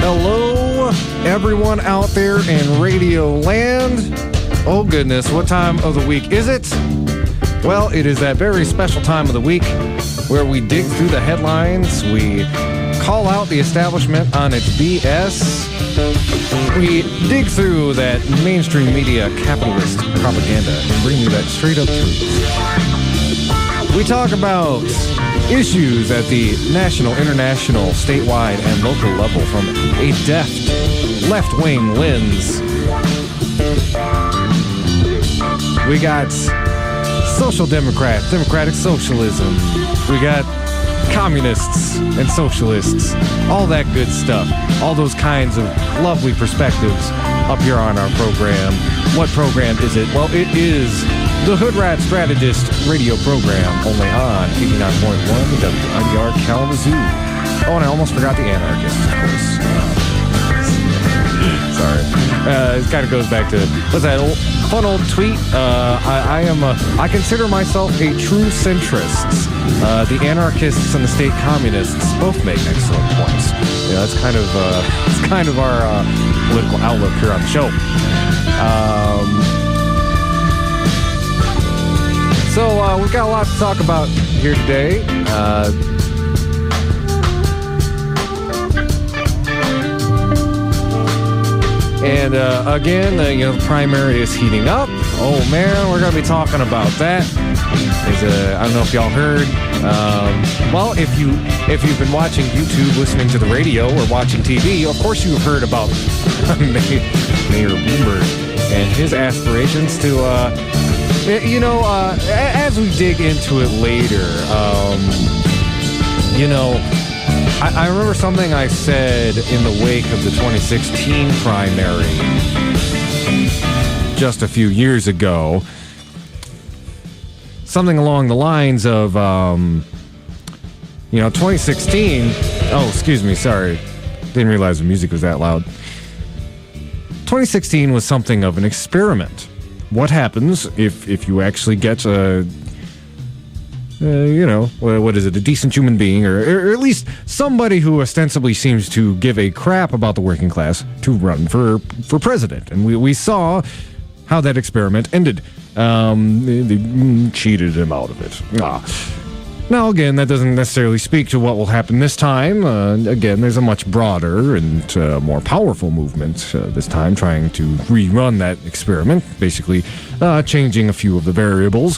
Hello, everyone out there in Radio Land. Oh, goodness, what time of the week is it? Well, it is that very special time of the week where we dig through the headlines, we call out the establishment on its BS, we dig through that mainstream media capitalist propaganda and bring you that straight-up truth. We talk about issues at the national, international, statewide, and local level from a deft, left-wing lens. We got social democrats, democratic socialism. We got communists and socialists. All that good stuff. All those kinds of lovely perspectives up here on our program. What program is it? Well, it is the Hoodrat Strategist radio program, only on 89.1 WIDR Kalamazoo. Oh, and I almost forgot the anarchists, of course. Sorry. It kind of goes back to, what's that fun old tweet? I consider myself a true centrist. The anarchists and the state communists both make excellent points. Yeah, that's kind of our political outlook here on the show. So we've got a lot to talk about here today. And again, the primary is heating up. Oh man, we're going to be talking about that. I don't know if y'all heard. Well, if you've been watching YouTube, listening to the radio, or watching TV, of course you've heard about Mayor Bloomberg and his aspirations to. As we dig into it later, I remember something I said in the wake of the 2016 primary just a few years ago. Something along the lines of, 2016. Oh, excuse me, sorry. Didn't realize the music was that loud. 2016 was something of an experiment. What happens if you actually get what is it, a decent human being, or at least somebody who ostensibly seems to give a crap about the working class to run for president? And we saw how that experiment ended. They cheated him out of it. Now, again, that doesn't necessarily speak to what will happen this time. Again, there's a much broader and more powerful movement this time trying to rerun that experiment, basically changing a few of the variables.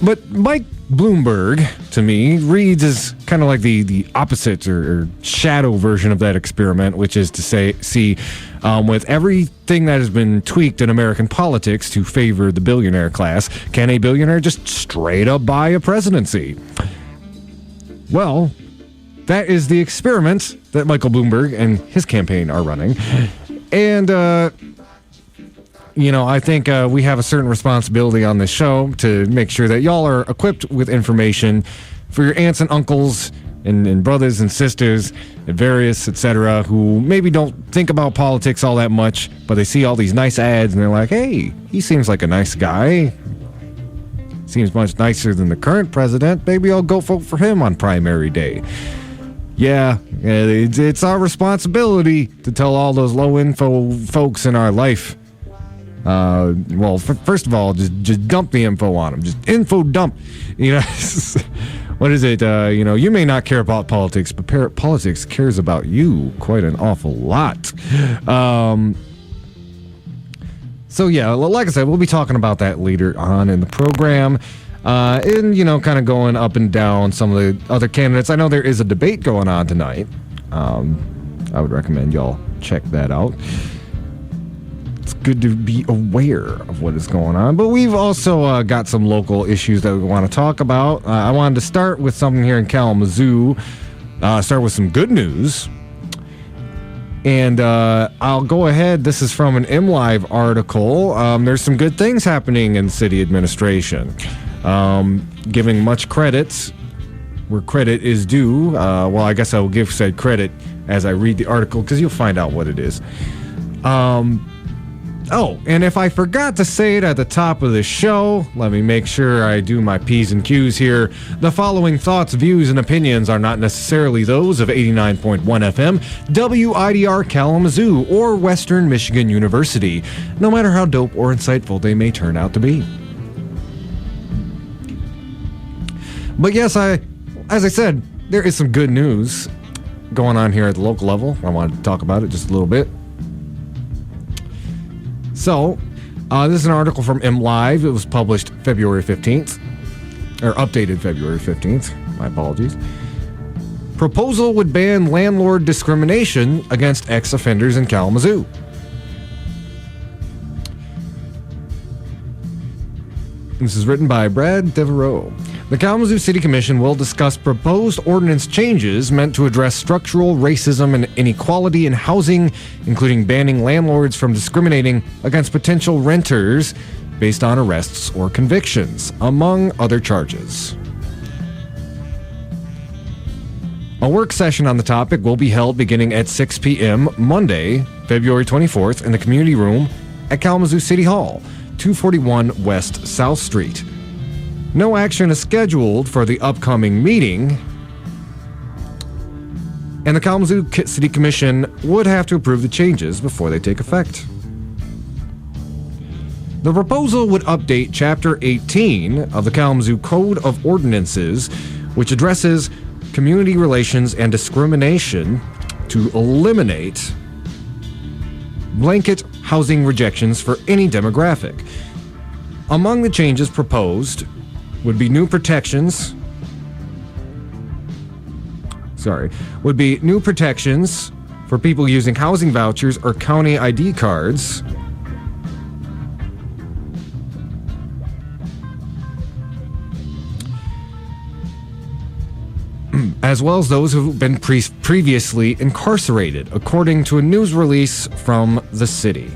But Mike Bloomberg, to me, reads as kind of like the opposite or shadow version of that experiment, which is to see with everything that has been tweaked in American politics to favor the billionaire class, can a billionaire just straight up buy a presidency? Well, that is the experiment that Michael Bloomberg and his campaign are running. And, I think we have a certain responsibility on this show to make sure that y'all are equipped with information for your aunts and uncles and brothers and sisters and various, etc., who maybe don't think about politics all that much, but they see all these nice ads and they're like, hey, he seems like a nice guy. Seems much nicer than the current president. Maybe I'll go vote for him on primary day. Yeah, it's our responsibility to tell all those low-info folks in our life. First of all, just dump the info on them. Just info dump. What is it? You may not care about politics, but politics cares about you quite an awful lot. So, yeah, like I said, we'll be talking about that later on in the program. And, kind of going up and down some of the other candidates. I know there is a debate going on tonight. I would recommend y'all check that out. It's good to be aware of what is going on. But we've also got some local issues that we want to talk about. I wanted to start with something here in Kalamazoo. Start with some good news. And I'll go ahead. This is from an MLive article. There's some good things happening in city administration. Giving much credit where credit is due. I guess I will give said credit as I read the article because you'll find out what it is. Oh, and if I forgot to say it at the top of the show, let me make sure I do my P's and Q's here. The following thoughts, views, and opinions are not necessarily those of 89.1 FM, WIDR Kalamazoo, or Western Michigan University, no matter how dope or insightful they may turn out to be. But yes, as I said, there is some good news going on here at the local level. I wanted to talk about it just a little bit. So, this is an article from MLive. It was published February 15th, or updated February 15th. My apologies. Proposal would ban landlord discrimination against ex-offenders in Kalamazoo. This is written by Brad Devereaux. The Kalamazoo City Commission will discuss proposed ordinance changes meant to address structural racism and inequality in housing, including banning landlords from discriminating against potential renters based on arrests or convictions, among other charges. A work session on the topic will be held beginning at 6 p.m. Monday, February 24th, in the community room at Kalamazoo City Hall, 241 West South Street. No action is scheduled for the upcoming meeting, and the Kalamazoo City Commission would have to approve the changes before they take effect. The proposal would update Chapter 18 of the Kalamazoo Code of Ordinances, which addresses community relations and discrimination, to eliminate blanket housing rejections for any demographic. Among the changes proposed would be new protections for people using housing vouchers or county ID cards, as well as those who've been previously incarcerated, according to a news release from the city.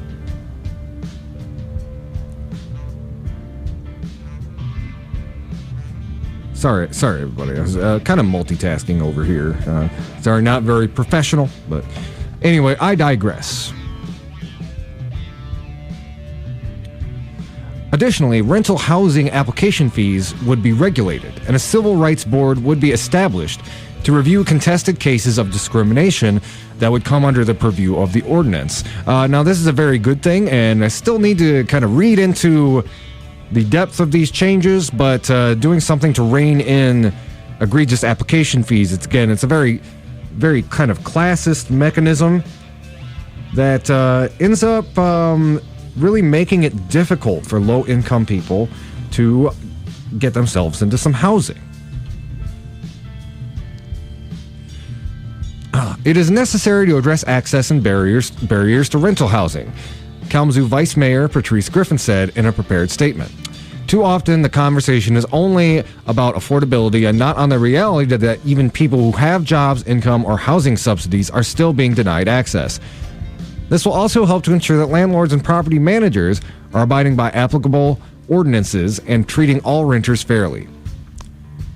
Sorry, everybody. I was kind of multitasking over here. Sorry, not very professional, but anyway, I digress. Additionally, rental housing application fees would be regulated, and a civil rights board would be established to review contested cases of discrimination that would come under the purview of the ordinance. Now, this is a very good thing, and I still need to kind of read into the depth of these changes, but doing something to rein in egregious application fees, it's a very, very kind of classist mechanism that ends up really making it difficult for low-income people to get themselves into some housing. It is necessary to address access and barriers to rental housing, Kalamazoo Vice Mayor Patrice Griffin said in a prepared statement. Too often, the conversation is only about affordability and not on the reality that even people who have jobs, income, or housing subsidies are still being denied access. This will also help to ensure that landlords and property managers are abiding by applicable ordinances and treating all renters fairly.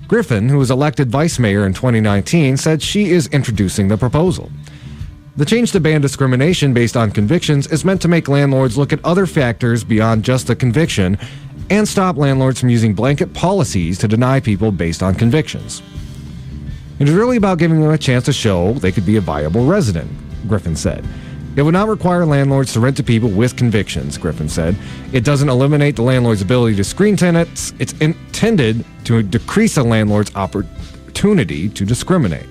Griffin, who was elected vice mayor in 2019, said she is introducing the proposal. The change to ban discrimination based on convictions is meant to make landlords look at other factors beyond just the conviction and stop landlords from using blanket policies to deny people based on convictions. It is really about giving them a chance to show they could be a viable resident, Griffin said. It would not require landlords to rent to people with convictions, Griffin said. It doesn't eliminate the landlord's ability to screen tenants. It's intended to decrease a landlord's opportunity to discriminate.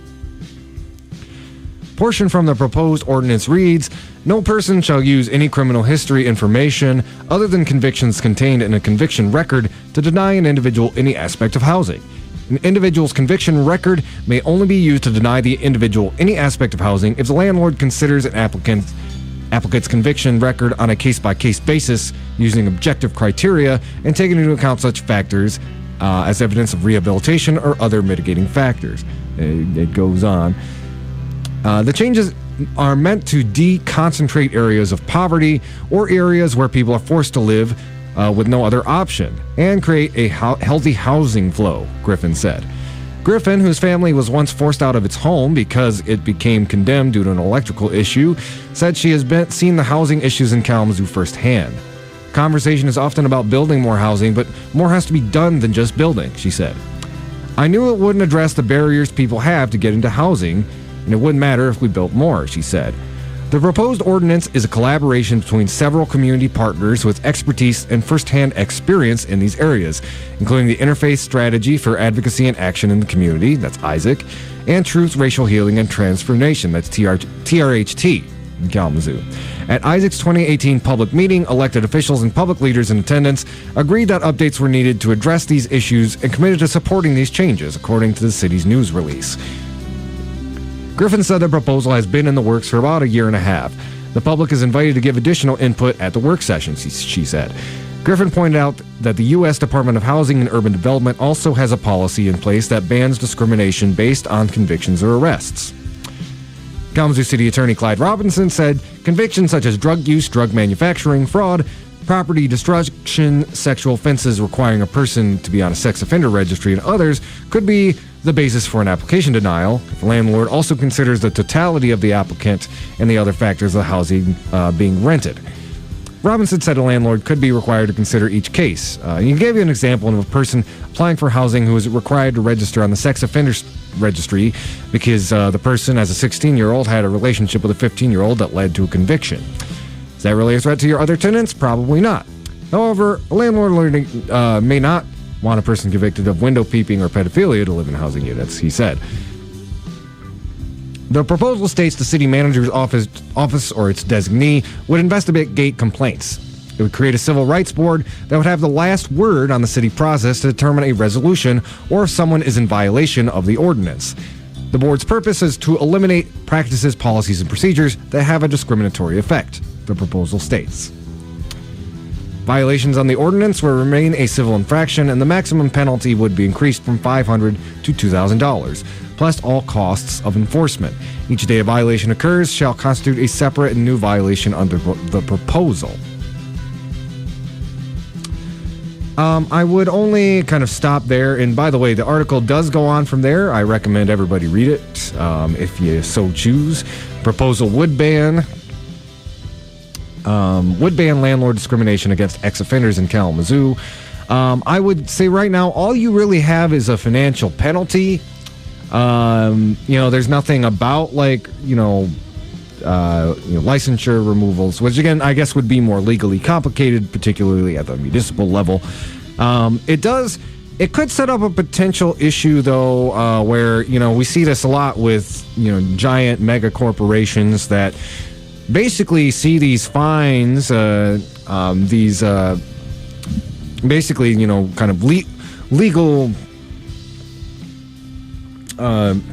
Portion from the proposed ordinance reads, no person shall use any criminal history information other than convictions contained in a conviction record to deny an individual any aspect of housing. An individual's conviction record may only be used to deny the individual any aspect of housing if the landlord considers an applicant's conviction record on a case-by-case basis using objective criteria and taking into account such factors as evidence of rehabilitation or other mitigating factors. It goes on. The changes are meant to deconcentrate areas of poverty or areas where people are forced to live with no other option and create a healthy housing flow, Griffin said. Griffin, whose family was once forced out of its home because it became condemned due to an electrical issue, said she has seen the housing issues in Kalamazoo firsthand. Conversation is often about building more housing, but more has to be done than just building, she said. I knew it wouldn't address the barriers people have to get into housing, and it wouldn't matter if we built more, she said. The proposed ordinance is a collaboration between several community partners with expertise and firsthand experience in these areas, including the Interfaith Strategy for Advocacy and Action in the Community, that's Isaac, and Truth, Racial Healing, and Transformation, that's TRHT, in Kalamazoo. At Isaac's 2018 public meeting, elected officials and public leaders in attendance agreed that updates were needed to address these issues and committed to supporting these changes, according to the city's news release. Griffin said the proposal has been in the works for about a year and a half. The public is invited to give additional input at the work sessions, she said. Griffin pointed out that the U.S. Department of Housing and Urban Development also has a policy in place that bans discrimination based on convictions or arrests. Kalamazoo City Attorney Clyde Robinson said convictions such as drug use, drug manufacturing, fraud, property destruction, sexual offenses requiring a person to be on a sex offender registry, and others could be the basis for an application denial if the landlord also considers the totality of the applicant and the other factors of the housing being rented. Robinson said a landlord could be required to consider each case. He gave you an example of a person applying for housing who was required to register on the sex offenders registry because the person, as a 16-year-old, had a relationship with a 15-year-old that led to a conviction. Is that really a threat to your other tenants? Probably not. However, a landlord may not want a person convicted of window peeping or pedophilia to live in housing units, he said. The proposal states the city manager's office or its designee would investigate complaints. It would create a civil rights board that would have the last word on the city process to determine a resolution or if someone is in violation of the ordinance. The board's purpose is to eliminate practices, policies, and procedures that have a discriminatory effect, the proposal states. Violations on the ordinance will remain a civil infraction, and the maximum penalty would be increased from $500 to $2,000, plus all costs of enforcement. Each day a violation occurs shall constitute a separate and new violation under the proposal. I would only kind of stop there, and by the way, the article does go on from there. I recommend everybody read it if you so choose. Proposal would ban landlord discrimination against ex-offenders in Kalamazoo. I would say right now, all you really have is a financial penalty. There's nothing about licensure removals, which again, I guess would be more legally complicated, particularly at the municipal level. It could set up a potential issue, though, where, we see this a lot with, giant mega corporations that basically see these fines, legal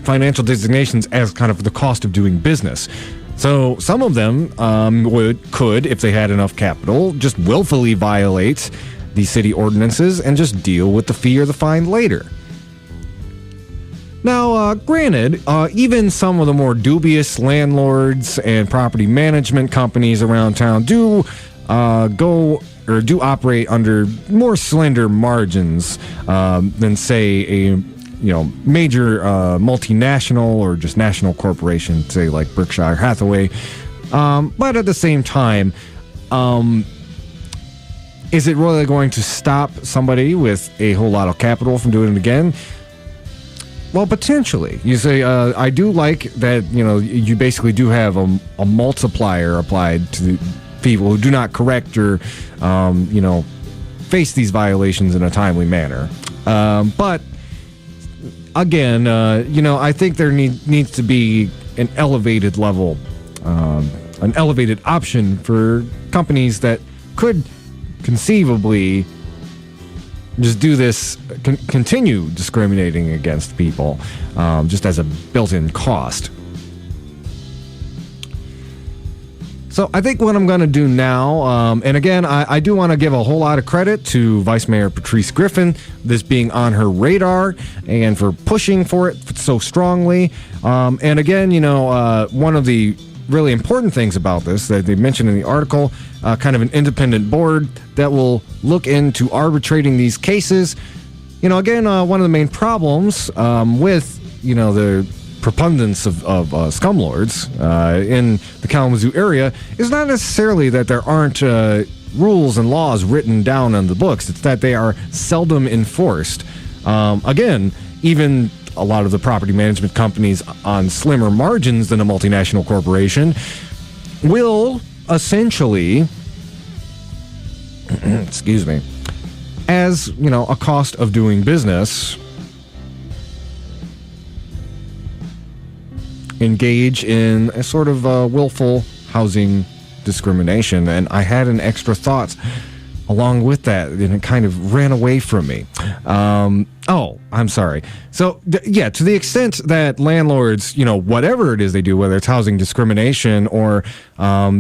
financial designations as kind of the cost of doing business. So some of them could, if they had enough capital, just willfully violate the city ordinances and just deal with the fee or the fine later. Now, granted, even some of the more dubious landlords and property management companies around town do operate under more slender margins than, say, a major multinational or just national corporation, say like Berkshire Hathaway. But at the same time, is it really going to stop somebody with a whole lot of capital from doing it again? Well, potentially. You say, I do like that, you basically do have a multiplier applied to the people who do not correct or, face these violations in a timely manner. But again, I think there needs to be an elevated level, an elevated option for companies that could conceivably just do this, continue discriminating against people, just as a built-in cost. So I think what I'm going to do now, and again, I do want to give a whole lot of credit to Vice Mayor Patrice Griffin, this being on her radar, and for pushing for it so strongly. And again, one of the really important things about this that they mentioned in the article, kind of an independent board that will look into arbitrating these cases. Again, one of the main problems with, the preponderance of scumlords in the Kalamazoo area is not necessarily that there aren't rules and laws written down on the books. It's that they are seldom enforced. Again, even a lot of the property management companies on slimmer margins than a multinational corporation will essentially, excuse me, as, a cost of doing business, engage in a sort of willful housing discrimination. And I had an extra thought along with that, and it kind of ran away from me. I'm sorry. So, to the extent that landlords, whatever it is they do, whether it's housing discrimination or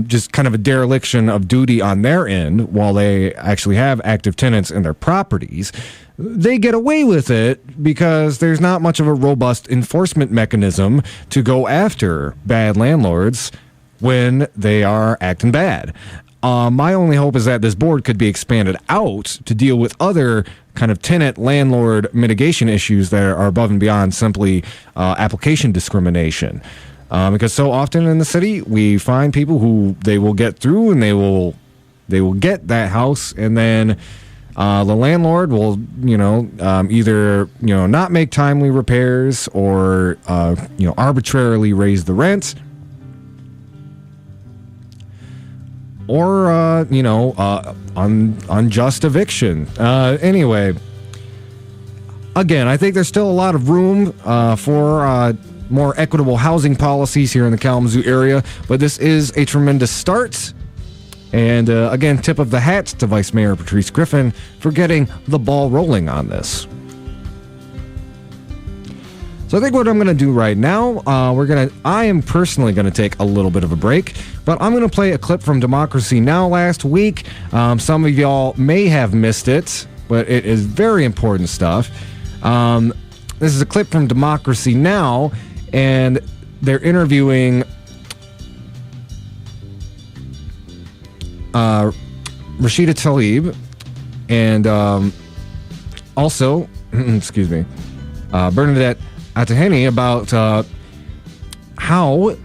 just kind of a dereliction of duty on their end while they actually have active tenants in their properties, they get away with it because there's not much of a robust enforcement mechanism to go after bad landlords when they are acting bad. My only hope is that this board could be expanded out to deal with other kind of tenant-landlord mitigation issues that are above and beyond simply application discrimination. Because so often in the city, we find people who they will get through and they will get that house, and then the landlord will, either, not make timely repairs or, arbitrarily raise the rent. Or, unjust eviction. Anyway, again, I think there's still a lot of room for more equitable housing policies here in the Kalamazoo area, but this is a tremendous start. And again, tip of the hat to Vice Mayor Patrice Griffin for getting the ball rolling on this. So I think what I'm going to do right now, I am personally going to take a little bit of a break, but I'm going to play a clip from Democracy Now! Last week. Some of y'all may have missed it, but it is very important stuff. This is a clip from Democracy Now!, and they're interviewing Rashida Tlaib and also, excuse me, Bernadette Ataheni about how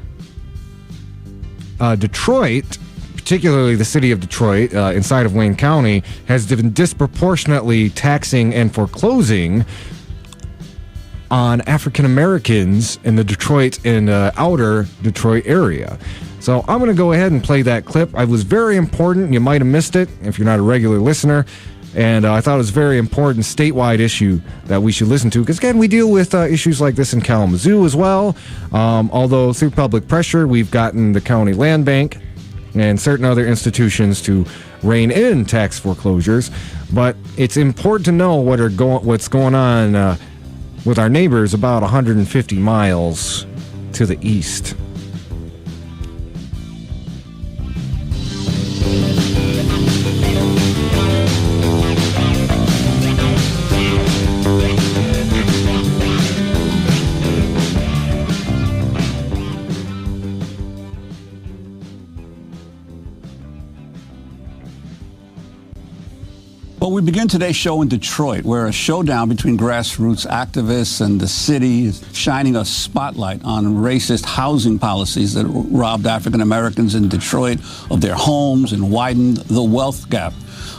Detroit, particularly the city of Detroit, inside of Wayne County, has been disproportionately taxing and foreclosing on African Americans in the Detroit and outer Detroit area. So I'm going to go ahead and play that clip. It was very important. You might have missed it if you're not a regular listener. And I thought it was a very important statewide issue that we should listen to. Because, again, we deal with issues like this in Kalamazoo as well. Although, through public pressure, we've gotten the county land bank and certain other institutions to rein in tax foreclosures. But it's important to know what's going on with our neighbors about 150 miles to the east. Well, we begin today's show in Detroit, where a showdown between grassroots activists and the city is shining a spotlight on racist housing policies that robbed African Americans in Detroit of their homes and widened the wealth gap.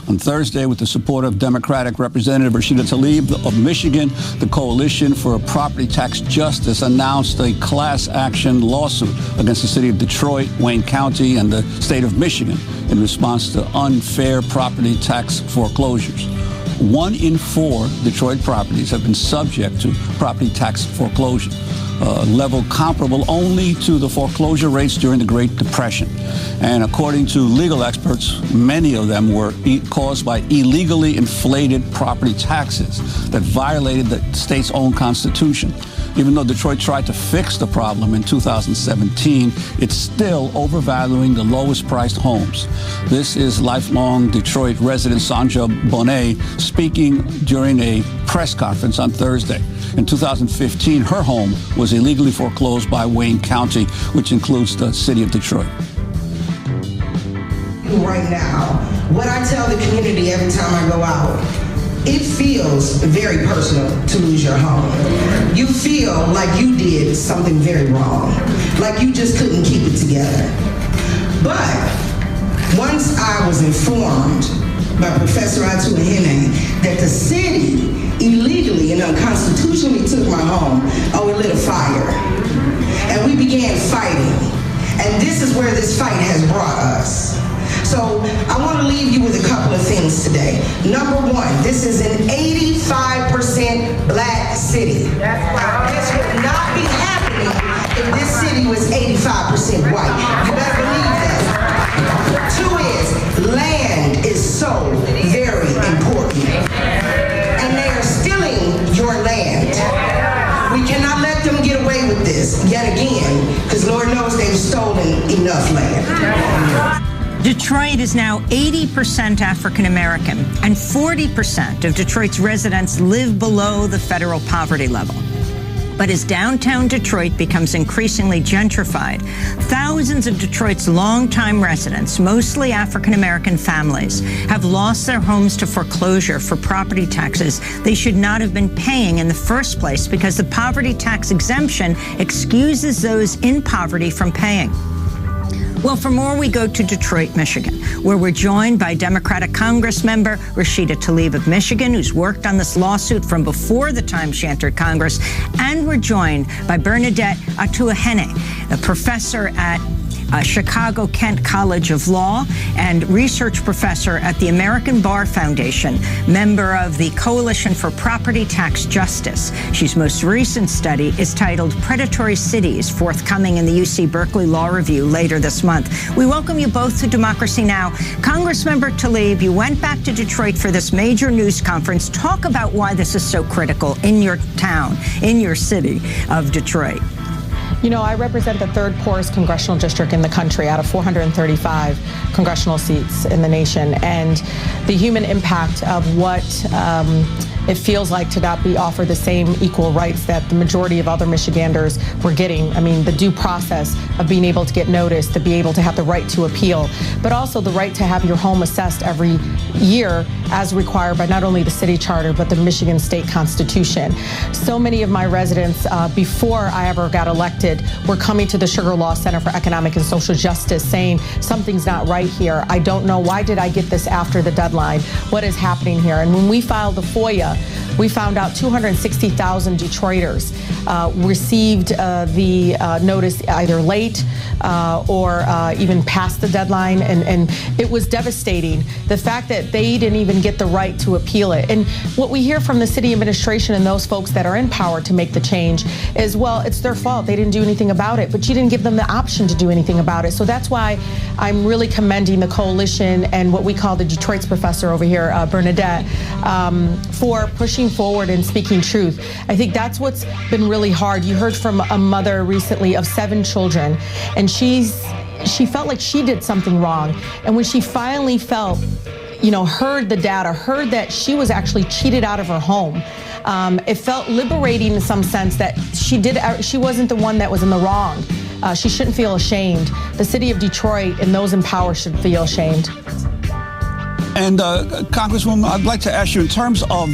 On Thursday, with the support of Democratic Representative Rashida Tlaib of Michigan, the Coalition for Property Tax Justice announced a class action lawsuit against the city of Detroit, Wayne County, and the state of Michigan in response to unfair property tax foreclosures. 1 in 4 Detroit properties have been subject to property tax foreclosure, level comparable only to the foreclosure rates during the Great Depression. And according to legal experts, many of them were caused by illegally inflated property taxes that violated the state's own constitution. Even though Detroit tried to fix the problem in 2017, it's still overvaluing the lowest priced homes. This is lifelong Detroit resident Sanja Bonet speaking during a press conference on Thursday. In 2015, her home was illegally foreclosed by Wayne County, which includes the city of Detroit. Right now, what I tell the community every time I go out it feels very personal to lose your home. You feel like you did something very wrong, like you just couldn't keep it together. But once I was informed by Professor Atuahene that the city illegally and unconstitutionally took my home, it lit a fire. And we began fighting. And this is where this fight has brought us. So I want to leave you with a couple of things today. Number one, this is an 85% black city. This would not be happening if this city was 85% white. You better believe that. Two is, land is so very important. And they are stealing your land. We cannot let them get away with this yet again, because Lord knows they've stolen enough land. Detroit is now 80% African American, and 40% of Detroit's residents live below the federal poverty level. But as downtown Detroit becomes increasingly gentrified, thousands of Detroit's longtime residents, mostly African-American families, have lost their homes to foreclosure for property taxes they should not have been paying in the first place because the poverty tax exemption excuses those in poverty from paying. Well, for more, we go to Detroit, Michigan, where we're joined by Democratic Congress member Rashida Tlaib of Michigan, who's worked on this lawsuit from before the time she entered Congress. And we're joined by Bernadette Atuahene, a professor at Chicago-Kent College of Law and research professor at the American Bar Foundation, member of the Coalition for Property Tax Justice. She's most recent study is titled Predatory Cities, forthcoming in the UC Berkeley Law Review later this month. We welcome you both to Democracy Now! Congressmember Tlaib, you went back to Detroit for this major news conference. Talk about why this is so critical in your town, in your city of Detroit. You know, I represent the third poorest congressional district in the country out of 435 congressional seats in the nation, and the human impact of what it feels like to not be offered the same equal rights that the majority of other Michiganders were getting. I mean, the due process of being able to get notice, to be able to have the right to appeal, but also the right to have your home assessed every year as required by not only the city charter, but the Michigan State Constitution. So many of my residents, before I ever got elected, were coming to the Sugar Law Center for Economic and Social Justice saying, something's not right here. I don't know. Why did I get this after the deadline? What is happening here? And when we filed the FOIA, we found out 260,000 Detroiters received the notice either late or even past the deadline, and it was devastating. The fact that they didn't even get the right to appeal it. And what we hear from the city administration and those folks that are in power to make the change is, well, it's their fault. They didn't do anything about it, but you didn't give them the option to do anything about it. So that's why I'm really commending the coalition and what we call the Detroit's professor over here, Bernadette, for pushing forward and speaking truth. I think that's what's been really hard. You heard from a mother recently of 7 children, and she felt like she did something wrong. And when she finally felt, heard the data, heard that she was actually cheated out of her home, it felt liberating in some sense that she wasn't the one that was in the wrong. She shouldn't feel ashamed. The city of Detroit and those in power should feel ashamed. And Congresswoman, I'd like to ask you in terms of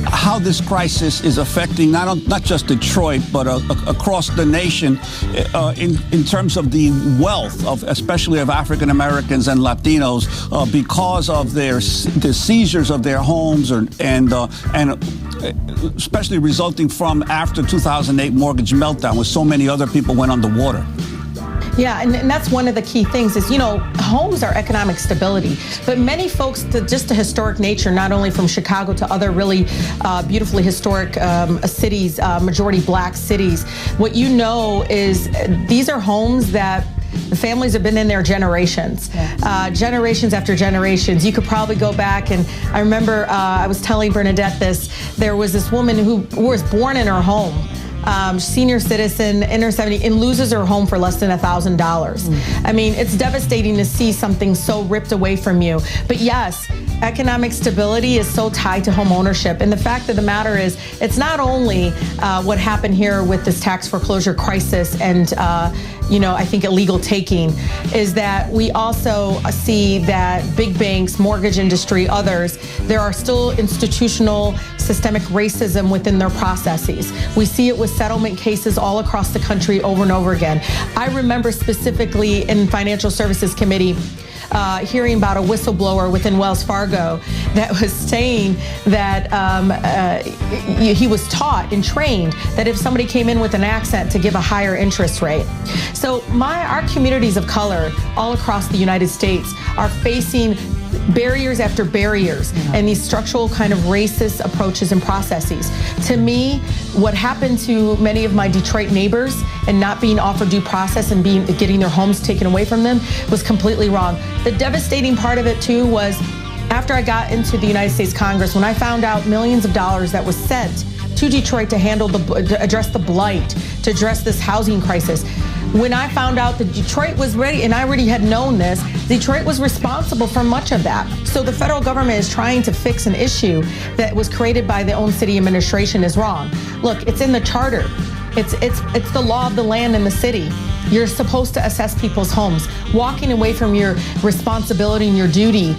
how this crisis is affecting not just Detroit but across the nation in terms of the wealth of especially of African Americans and Latinos because of the seizures of their homes and especially resulting from after 2008 mortgage meltdown, where so many other people went underwater. Yeah, and that's one of the key things is, homes are economic stability. But many folks, just the historic nature, not only from Chicago to other really beautifully historic cities, majority black cities, what you know is these are homes that the families have been in there generations, generations after generations. You could probably go back, and I remember I was telling Bernadette this, there was this woman who was born in her home, senior citizen in her 70s, and loses her home for less than $1,000. I mean, it's devastating to see something so ripped away from you. But yes, economic stability is so tied to home ownership. And the fact of the matter is, it's not only what happened here with this tax foreclosure crisis and, I think illegal taking, is that we also see that big banks, mortgage industry, others, there are still institutional systemic racism within their processes. We see it with settlement cases all across the country over and over again. I remember specifically in Financial Services Committee hearing about a whistleblower within Wells Fargo that was saying that he was taught and trained that if somebody came in with an accent to give a higher interest rate. So our communities of color all across the United States are facing barriers after barriers and these structural kind of racist approaches and processes. To me, what happened to many of my Detroit neighbors and not being offered due process and getting their homes taken away from them was completely wrong. The devastating part of it too was after I got into the United States Congress, when I found out millions of dollars that was sent to Detroit to address the blight, to address this housing crisis. When I found out that Detroit was ready, and I already had known this, Detroit was responsible for much of that. So the federal government is trying to fix an issue that was created by the own city administration is wrong. Look, it's in the charter. It's the law of the land and the city. You're supposed to assess people's homes. Walking away from your responsibility and your duty,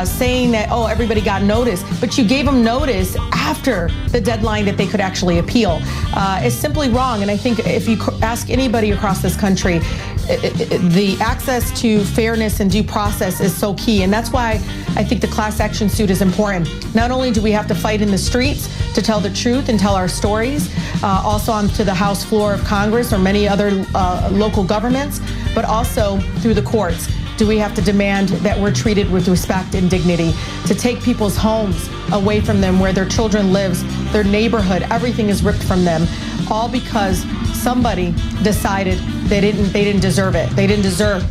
saying that, everybody got notice, but you gave them notice after the deadline that they could actually appeal, is simply wrong. And I think if you ask anybody across this country, the access to fairness and due process is so key. And that's why I think the class action suit is important. Not only do we have to fight in the streets to tell the truth and tell our stories, also onto the House floor of Congress or many other local governments, but also through the courts. Do we have to demand that we're treated with respect and dignity, to take people's homes away from them, where their children live, their neighborhood, everything is ripped from them, all because somebody decided they didn't deserve it. They didn't deserve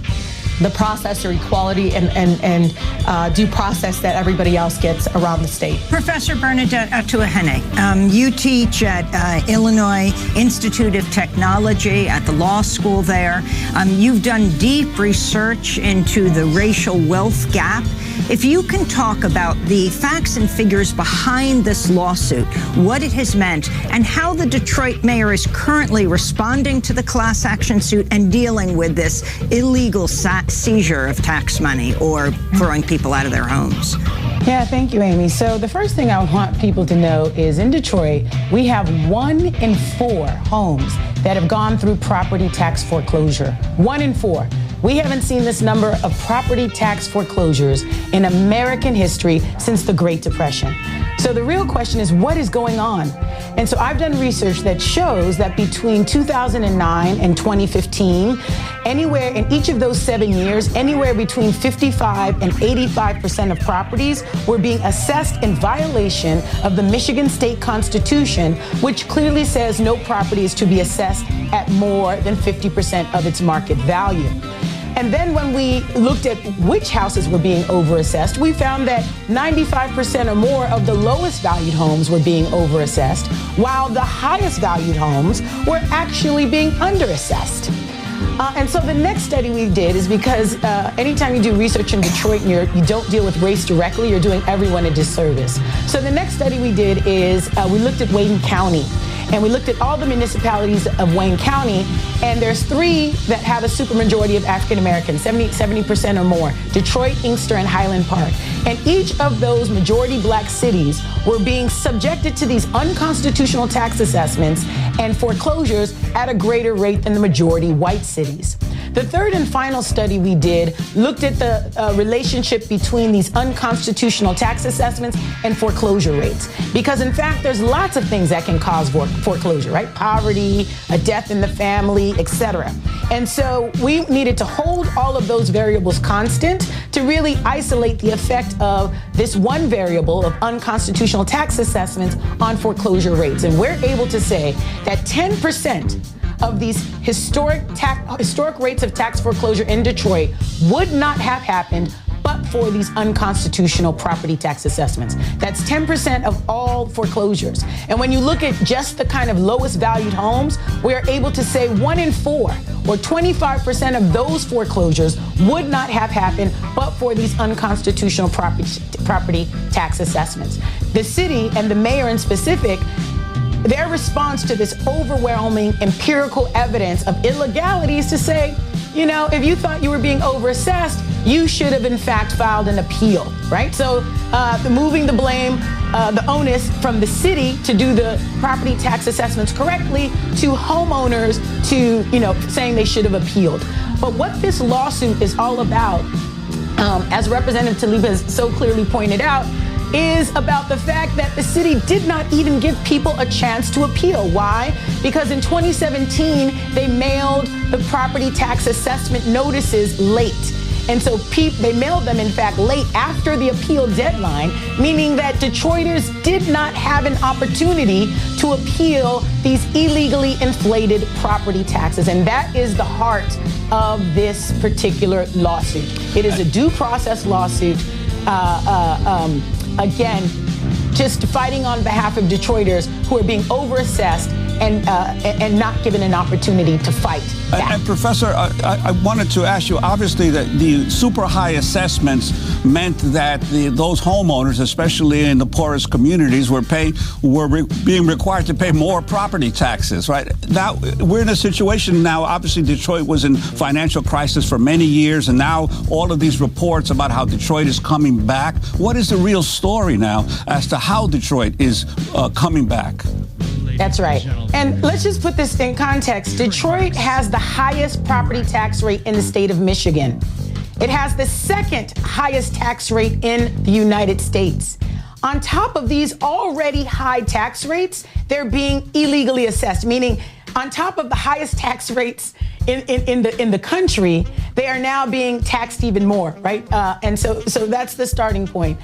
the process or equality and due process that everybody else gets around the state. Professor Bernadette Atuahene, you teach at Illinois Institute of Technology at the law school there. You've done deep research into the racial wealth gap. If you can talk about the facts and figures behind this lawsuit, what it has meant, and how the Detroit mayor is currently responding to the class action suit and dealing with this illegal seizure of tax money or throwing people out of their homes. Yeah, thank you, Amy. So the first thing I want people to know is in Detroit, we have 1 in 4 homes that have gone through property tax foreclosure. 1 in 4. We haven't seen this number of property tax foreclosures in American history since the Great Depression. So the real question is, what is going on? And so I've done research that shows that between 2009 and 2015, anywhere in each of those 7 years, anywhere between 55 and 85% of properties were being assessed in violation of the Michigan State Constitution, which clearly says no property is to be assessed at more than 50% of its market value. And then when we looked at which houses were being overassessed, we found that 95% or more of the lowest valued homes were being overassessed, while the highest valued homes were actually being underassessed. And so the next study we did is because anytime you do research in Detroit and you don't deal with race directly, you're doing everyone a disservice. So the next study we did is we looked at Wayne County. And we looked at all the municipalities of Wayne County, and there's 3 that have a supermajority of African Americans, 70% or more: Detroit, Inkster, and Highland Park. And each of those majority black cities were being subjected to these unconstitutional tax assessments and foreclosures at a greater rate than the majority white cities. The third and final study we did looked at the relationship between these unconstitutional tax assessments and foreclosure rates. Because in fact, there's lots of things that can cause foreclosure, right? Poverty, a death in the family, etc. And so we needed to hold all of those variables constant to really isolate the effect of this one variable of unconstitutional tax assessments on foreclosure rates. And we're able to say that 10% of these historic rates of tax foreclosure in Detroit would not have happened but for these unconstitutional property tax assessments. That's 10% of all foreclosures. And when you look at just the kind of lowest valued homes, we're able to say 1 in 4 or 25% of those foreclosures would not have happened but for these unconstitutional property tax assessments. The city and the mayor in specific, their response to this overwhelming empirical evidence of illegality is to say, you know, if you thought you were being overassessed, you should have in fact filed an appeal, right? So moving the blame, the onus from the city to do the property tax assessments correctly to homeowners to, you know, saying they should have appealed. But what this lawsuit is all about, as Representative Tlaib has so clearly pointed out, is about the fact that the city did not even give people a chance to appeal. Why? Because in 2017, they mailed the property tax assessment notices late. And so they mailed them, in fact, late after the appeal deadline, meaning that Detroiters did not have an opportunity to appeal these illegally inflated property taxes. And that is the heart of this particular lawsuit. It is a due process lawsuit. Again, just fighting on behalf of Detroiters who are being overassessed and not given an opportunity to fight back. And Professor, I wanted to ask you, obviously, that the super high assessments meant that those homeowners, especially in the poorest communities, were being required to pay more property taxes, right? Now, we're in a situation now, obviously, Detroit was in financial crisis for many years, and now all of these reports about how Detroit is coming back. What is the real story now as to how Detroit is coming back? That's right. And let's just put this in context. Detroit has the highest property tax rate in the state of Michigan. It has the second highest tax rate in the United States. On top of these already high tax rates, they're being illegally assessed, meaning on top of the highest tax rates in the country, they are now being taxed even more, right? And so that's the starting point.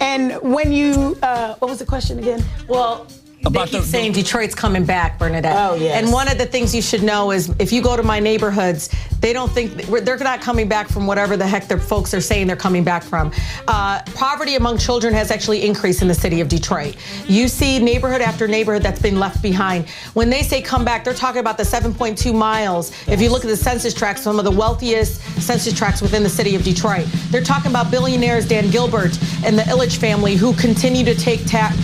And when you, what was the question again? Well, they keep saying Detroit's coming back, Bernadette. Oh, yes. And one of the things you should know is if you go to my neighborhoods, they don't think they're not coming back from whatever the heck their folks are saying they're coming back from. Poverty among children has actually increased in the city of Detroit. You see neighborhood after neighborhood that's been left behind. When they say come back, they're talking about the 7.2 miles. Yes. If you look at the census tracts, some of the wealthiest census tracts within the city of Detroit. They're talking about billionaires Dan Gilbert and the Illich family who continue to take tax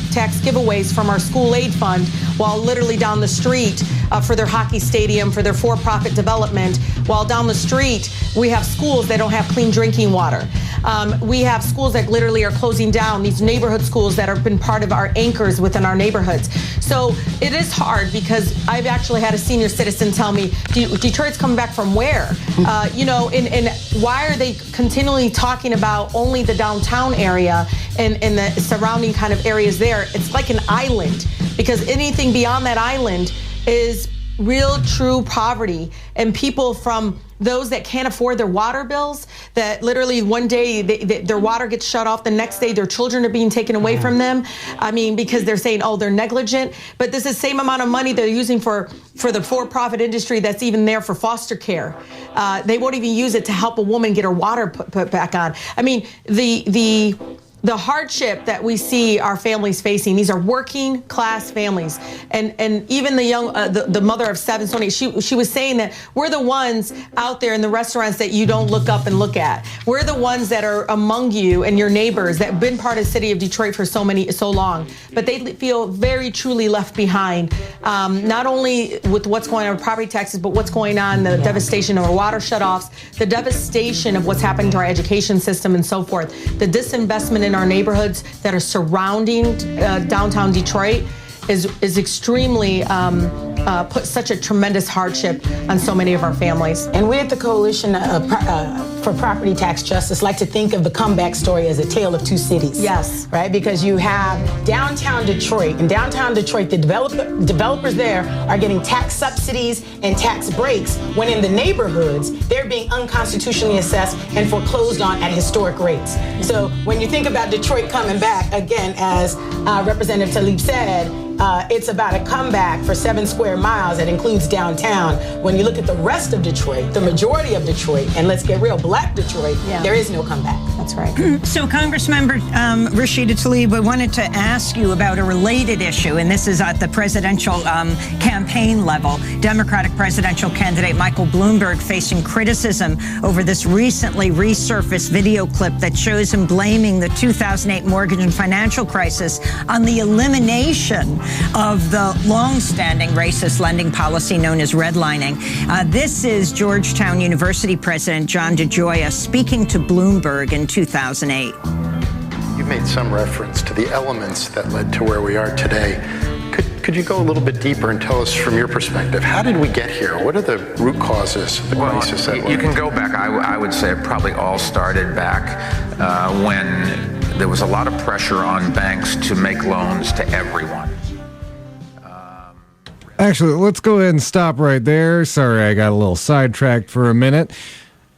giveaways from our school aid fund while literally down the street for their hockey stadium, for their for-profit development, while down the street we have schools that don't have clean drinking water. We have schools that literally are closing down, these neighborhood schools that have been part of our anchors within our neighborhoods. So it is hard because I've actually had a senior citizen tell me, Detroit's coming back from where? You know, and why are they continually talking about only the downtown area and the surrounding kind of areas there? It's like an island, because anything beyond that island is real, true poverty. And people from those that can't afford their water bills, that literally one day their water gets shut off, the next day their children are being taken away from them. I mean, because they're saying, oh, they're negligent. But this is the same amount of money they're using for the for-profit industry that's even there for foster care. They won't even use it to help a woman get her water put back on. I mean, the hardship that we see our families facing, these are working class families. And even the young, the mother of 7, Sonia, she was saying that we're the ones out there in the restaurants that you don't look up and look at. We're the ones that are among you and your neighbors that have been part of the city of Detroit for so long. But they feel very truly left behind, not only with what's going on with property taxes, but what's going on, the devastation of our water shutoffs, the devastation of what's happening to our education system and so forth, the disinvestment in our neighborhoods that are surrounding downtown Detroit is extremely put such a tremendous hardship on so many of our families. And we at the Coalition for Property Tax Justice like to think of the comeback story as a tale of two cities. Yes. Right? Because you have downtown Detroit. In downtown Detroit, the developers there are getting tax subsidies and tax breaks, when in the neighborhoods, they're being unconstitutionally assessed and foreclosed on at historic rates. So when you think about Detroit coming back, again, as Representative Tlaib said, it's about a comeback for 7 square miles that includes downtown. When you look at the rest of Detroit, the majority of Detroit, and let's get real, Black Detroit, there is no comeback. That's right. So, Congressmember Rashida Tlaib, I wanted to ask you about a related issue, and this is at the presidential campaign level. Democratic presidential candidate Michael Bloomberg facing criticism over this recently resurfaced video clip that shows him blaming the 2008 mortgage and financial crisis on the elimination of the long-standing racist lending policy known as redlining. This is Georgetown University President John DeGioia speaking to Bloomberg in 2008. You've made some reference to the elements that led to where we are today. Could you go a little bit deeper and tell us from your perspective, how did we get here? What are the root causes of the crisis? You can go back. I would say it probably all started back when there was a lot of pressure on banks to make loans to everyone. Actually, let's go ahead and stop right there. Sorry, I got a little sidetracked for a minute.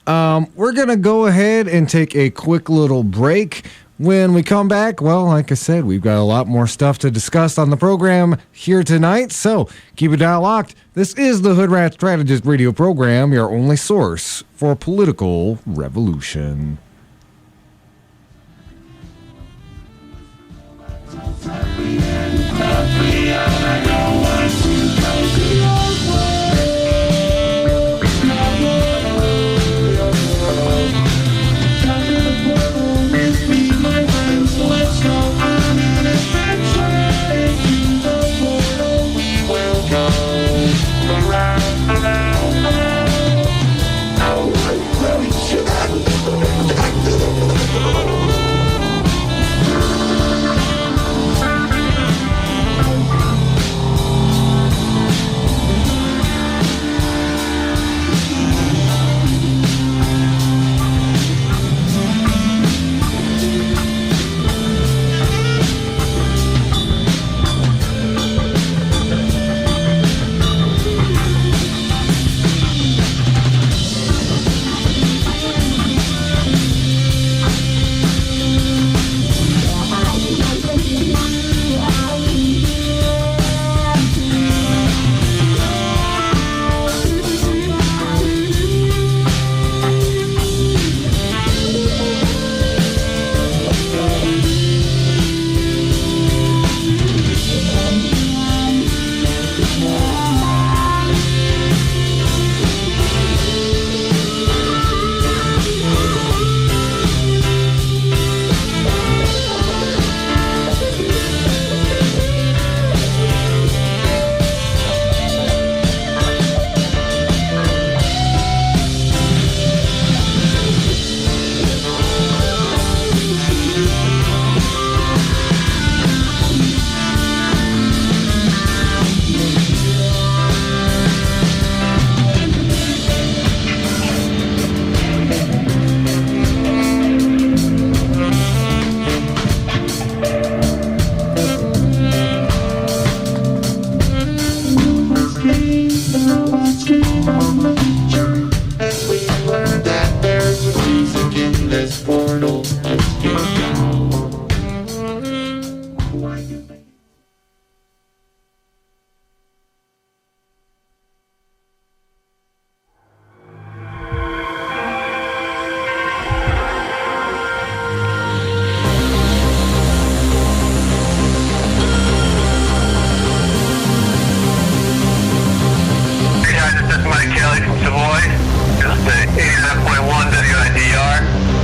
We're going to go ahead and take a quick little break. When we come back, well, like I said, we've got a lot more stuff to discuss on the program here tonight, so keep it dial locked. This is the Hoodrat Strategist radio program, your only source for political revolution.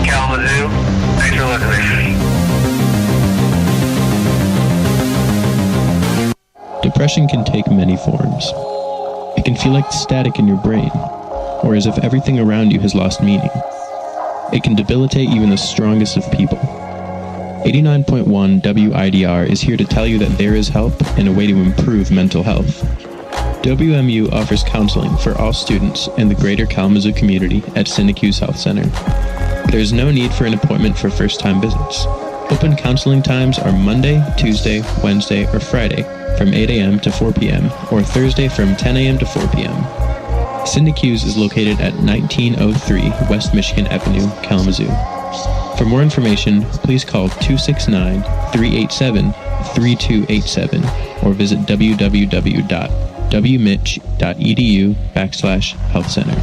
Kalamazoo. Thanks for listening. Depression can take many forms. It can feel like static in your brain, or as if everything around you has lost meaning. It can debilitate even the strongest of people. 89.1 WIDR is here to tell you that there is help and a way to improve mental health. WMU offers counseling for all students in the greater Kalamazoo community at Syracuse Health Center. There is no need for an appointment for first-time visits. Open counseling times are Monday, Tuesday, Wednesday, or Friday from 8 a.m. to 4 p.m. or Thursday from 10 a.m. to 4 p.m. Syracuse is located at 1903 West Michigan Avenue, Kalamazoo. For more information, please call 269-387-3287 or visit www.wmich.edu/health center.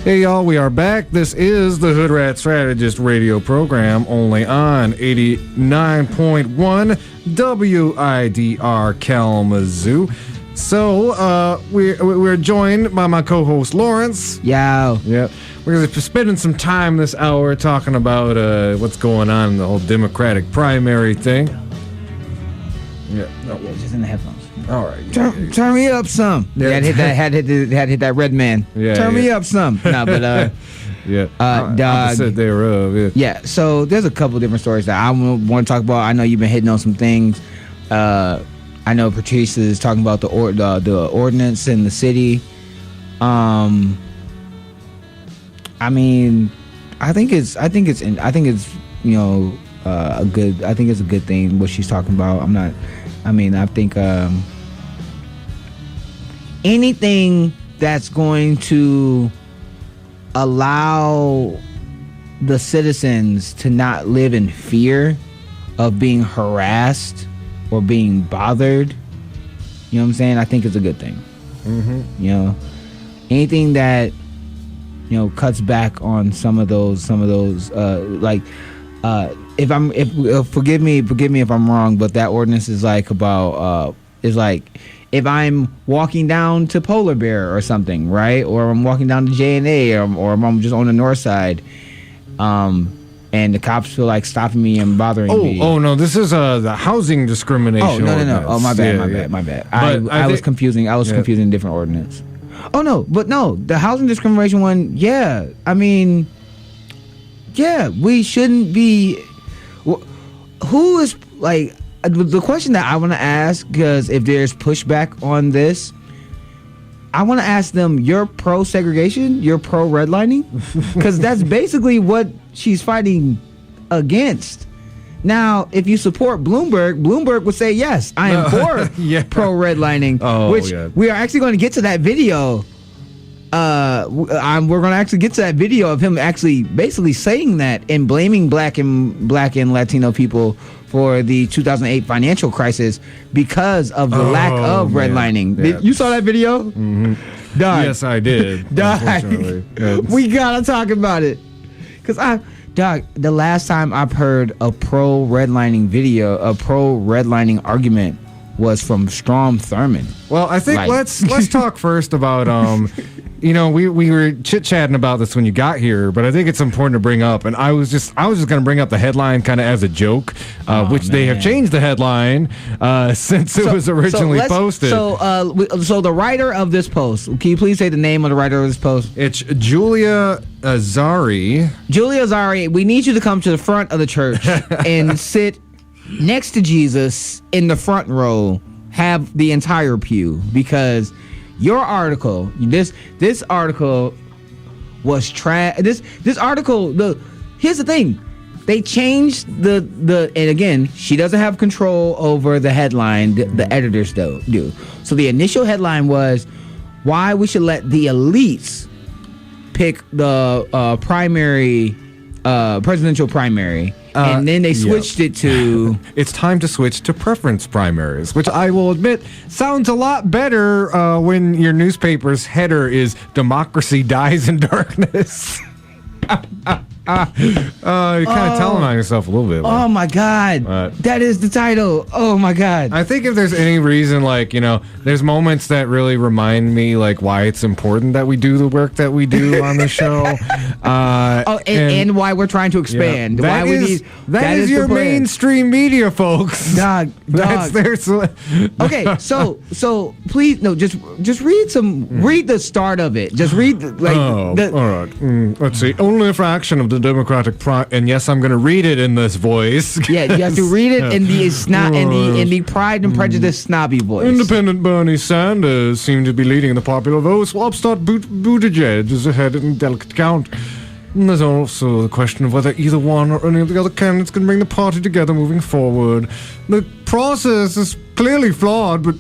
Hey, y'all, we are back. This is the Hoodrat Strategist radio program, only on 89.1 WIDR Kalamazoo. So, we're joined by my co-host, Lawrence. Yo. Yeah. We're going to be spending some time this hour talking about what's going on in the whole Democratic primary thing. Yeah. Yeah, just in the headphones. All right. Turn me up some. Yeah, had to hit that red man. Yeah, Turn me up some. No, but yeah. Dog. Opposite thereof. Yeah. Yeah. So there's a couple different stories that I want to talk about. I know you've been hitting on some things. I know Patrice is talking about the ordinance in the city. I mean, I think it's a good thing what she's talking about. I think anything that's going to allow the citizens to not live in fear of being harassed or being bothered, you know what I'm saying? I think it's a good thing. Mm-hmm. You know, anything that cuts back on some of those forgive me if I'm wrong, but that ordinance is like about if I'm walking down to Polar Bear or something, right? Or I'm walking down to J&A or I'm just on the north side, and the cops feel like stopping me and bothering me. Oh no, this is the housing discrimination. Oh no. ordinance. Oh my bad. I was confusing different ordinance. Oh no, but no, the housing discrimination one, yeah. I mean, yeah, we shouldn't be. Who is like the question that I want to ask? Because if there's pushback on this, I want to ask them: you're pro segregation, you're pro redlining, because that's basically what she's fighting against. Now, if you support Bloomberg would say yes, I am for pro redlining, which we are actually going to get to that video. We're going to actually get to that video of him actually basically saying that and blaming black and Latino people for the 2008 financial crisis because of the lack of redlining. Yeah. You saw that video? Mm-hmm. Dog. Yes, I did. Dog. We gotta talk about it, because the last time I've heard a pro redlining argument was from Strom Thurmond. Well, I think let's talk first about we were chit-chatting about this when you got here, but I think it's important to bring up, and I was just going to bring up the headline kind of as a joke, they have changed the headline since it was originally posted. So the writer of this post, can you please say the name of the writer of this post? It's Julia Azari. Julia Azari, we need you to come to the front of the church and sit next to Jesus in the front row, have the entire pew, because your article, this article was trash. This article, here's the thing, they changed the and again, she doesn't have control over the headline, the editors do. So the initial headline was why we should let the elites pick the presidential primary. And then they switched it to... It's time to switch to preference primaries, which I will admit sounds a lot better when your newspaper's header is "Democracy Dies in Darkness." You're kind of telling on yourself a little bit. Oh my God. That is the title. Oh my God. I think if there's any reason, there's moments that really remind me, why it's important that we do the work that we do on the show. And why we're trying to expand. Yeah, that is your mainstream media, folks. Dog. That's their... Okay, so please, no, just read the start of it. Just read, all right. Let's see. Only a fraction of the Democratic and yes, I'm going to read it in this voice. Yeah, you have to read it in the in the Pride and Prejudice snobby voice. Independent Bernie Sanders seemed to be leading the popular votes, while upstart Buttigieg is ahead in delicate count. And there's also the question of whether either one or any of the other candidates can bring the party together moving forward. The process is clearly flawed, but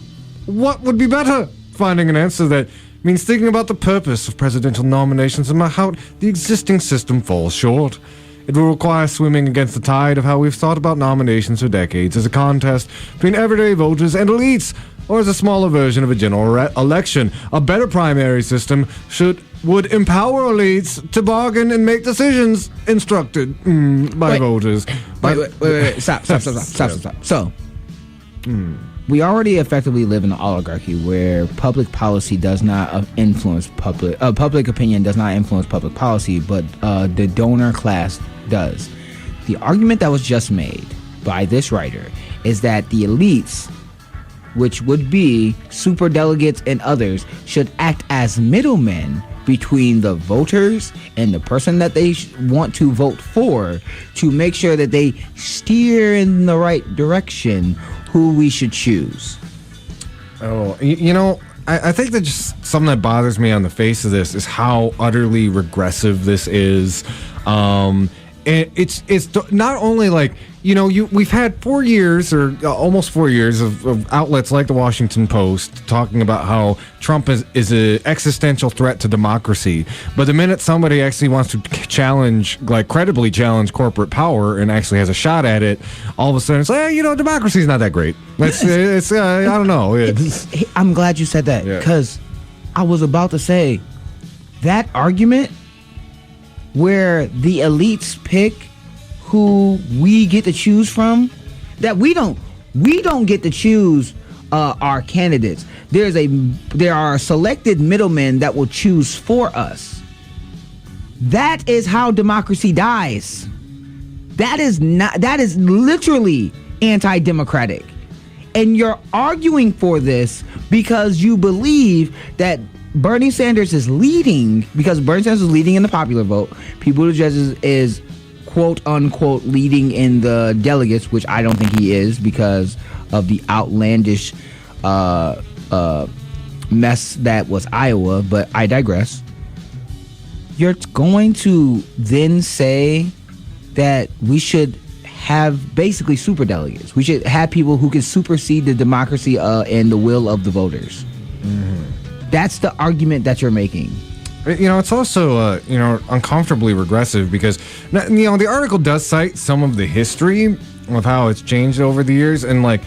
what would be better? Finding an answer that means thinking about the purpose of presidential nominations and how the existing system falls short. It will require swimming against the tide of how we've thought about nominations for decades as a contest between everyday voters and elites, or as a smaller version of a general election. A better primary system should would empower elites to bargain and make decisions instructed by voters. Wait. Stop. So, we already effectively live in an oligarchy where public policy does not influence public opinion does not influence public policy, but the donor class does. The argument that was just made by this writer is that the elites, which would be superdelegates and others, should act as middlemen between the voters and the person that they want to vote for to make sure that they steer in the right direction who we should choose. Oh, you know, I think that just something that bothers me on the face of this is how utterly regressive this is. And it's not only like, you know, we've had 4 years or almost 4 years of outlets like the Washington Post talking about how Trump is an existential threat to democracy. But the minute somebody actually wants to credibly challenge corporate power and actually has a shot at it, all of a sudden it's like, you know, democracy's not that great. It's I don't know. I'm glad you said that, because I was about to say that argument where the elites pick who we get to choose from, that we don't get to choose our candidates. There are selected middlemen that will choose for us. That is how democracy dies. That is literally anti-democratic. And you're arguing for this because you believe that Bernie Sanders is leading, because Bernie Sanders is leading in the popular vote. Pete Buttigieg is quote unquote leading in the delegates, which I don't think he is because of the outlandish mess that was Iowa, but I digress. You're going to then say that we should have basically super delegates. We should have people who can supersede the democracy and the will of the voters. That's the argument that you're making. You know, it's also, uncomfortably regressive because, you know, the article does cite some of the history of how it's changed over the years. And, like,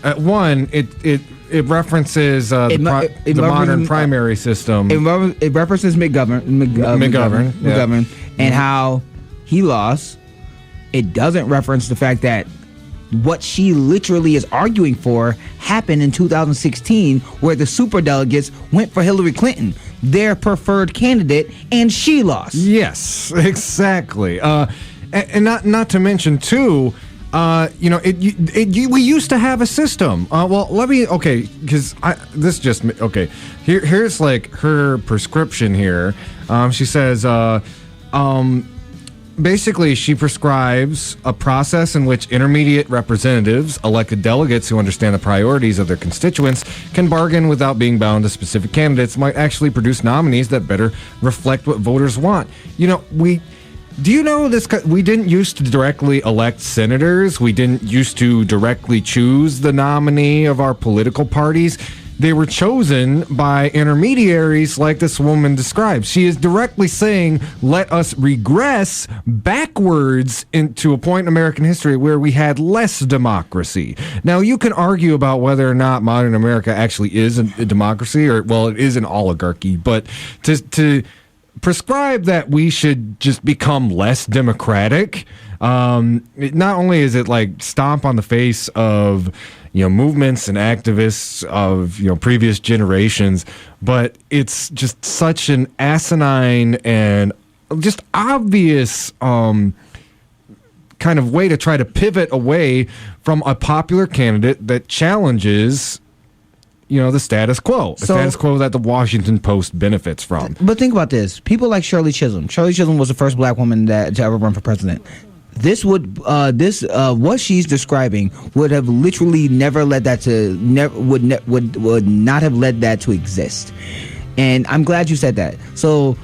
at one, it references the modern primary system. It references McGovern, and how he lost. It doesn't reference the fact that what she literally is arguing for happened in 2016, where the superdelegates went for Hillary Clinton, their preferred candidate, and she lost. Yes, exactly. And not to mention too, we used to have a system. Here's like her prescription here. She says, basically, she prescribes a process in which intermediate representatives, elected delegates who understand the priorities of their constituents, can bargain without being bound to specific candidates, might actually produce nominees that better reflect what voters want. You know, do you know this? We didn't used to directly elect senators. We didn't used to directly choose the nominee of our political parties. They were chosen by intermediaries like this woman describes. She is directly saying, let us regress backwards into a point in American history where we had less democracy. Now, you can argue about whether or not modern America actually is a democracy, or, well, it is an oligarchy, but to prescribe that we should just become less democratic, not only is it like stomp on the face of, you know, movements and activists of, you know, previous generations, but it's just such an asinine and just obvious kind of way to try to pivot away from a popular candidate that challenges, you know, the status quo, status quo that the Washington Post benefits from. But think about this. People like Shirley Chisholm. Shirley Chisholm was the first black woman to ever run for president. What she's describing would have literally never led that to would not have led that to exist. And I'm glad you said that. So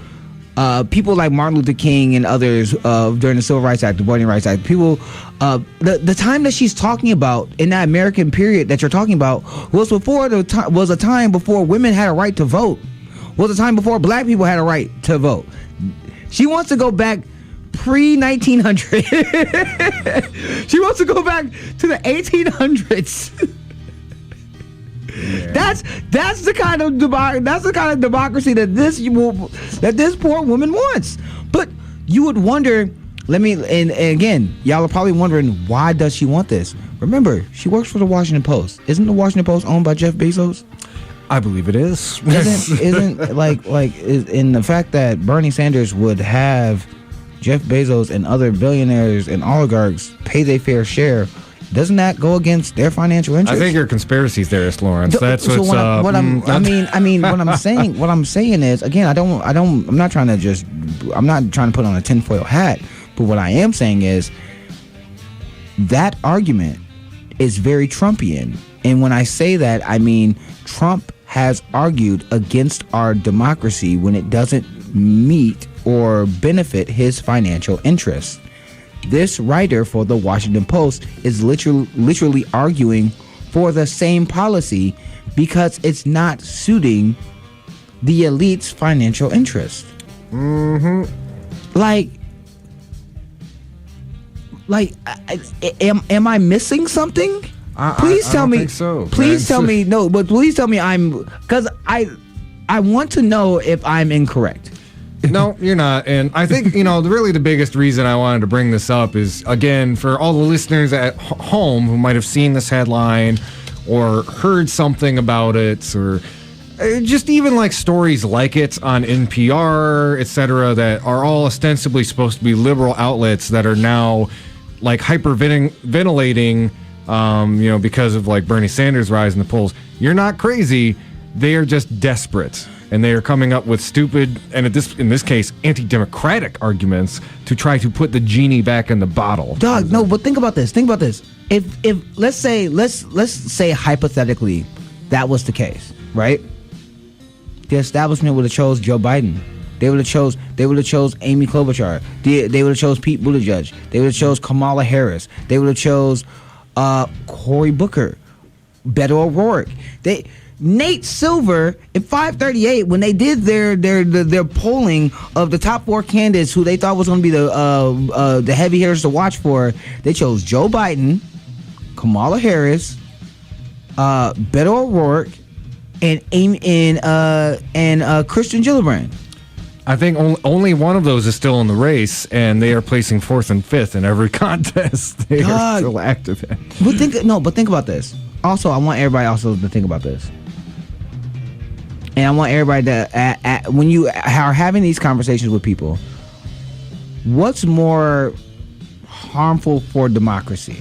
people like Martin Luther King and others during the Civil Rights Act, the Voting Rights Act, people, the time that she's talking about in that American period that you're talking about was a time before women had a right to vote. Was a time before black people had a right to vote. She wants to go back pre-1900. She wants to go back to the 1800s. That's the kind of democracy that this poor woman wants. But you would wonder. And again, y'all are probably wondering, why does she want this? Remember, she works for the Washington Post. Isn't the Washington Post owned by Jeff Bezos? I believe it is. Isn't like in the fact that Bernie Sanders would have Jeff Bezos and other billionaires and oligarchs pay their fair share, doesn't that go against their financial interests? I think you're a conspiracy theorist, Lawrence. That's so what I'm saying is, again, I'm not trying to put on a tinfoil hat, but what I am saying is that argument is very Trumpian. And when I say that, I mean Trump has argued against our democracy when it doesn't meet or benefit his financial interests. This writer for the Washington Post is literally arguing for the same policy because it's not suiting the elite's financial interests. Am I missing something? Please tell me. So. Please tell me no, but please tell me because I want to know if I'm incorrect. No, you're not. And I think, really the biggest reason I wanted to bring this up is, again, for all the listeners at home who might have seen this headline or heard something about it, or just even like stories like it on NPR, etc., that are all ostensibly supposed to be liberal outlets that are now like hyperventilating, because of like Bernie Sanders' rise in the polls. You're not crazy. They are just desperate. And they are coming up with stupid, and in this case, anti-democratic arguments to try to put the genie back in the bottle. Dog, no, but think about this. If let's say hypothetically that was the case, right? The establishment would have chose Joe Biden. They would have chose Amy Klobuchar. They would have chose Pete Buttigieg. They would have chose Kamala Harris. They would have chose Cory Booker, Beto O'Rourke. Nate Silver at 538, when they did their polling of the top 4 candidates who they thought was going to be the heavy hitters to watch for, they chose Joe Biden, Kamala Harris, Beto O'Rourke, and Christian Gillibrand. I think only one of those is still in the race, and they are placing 4th and 5th in every contest they are still active in. But think about this. Also, I want everybody also to think about this. And I want everybody to, when you are having these conversations with people, what's more harmful for democracy?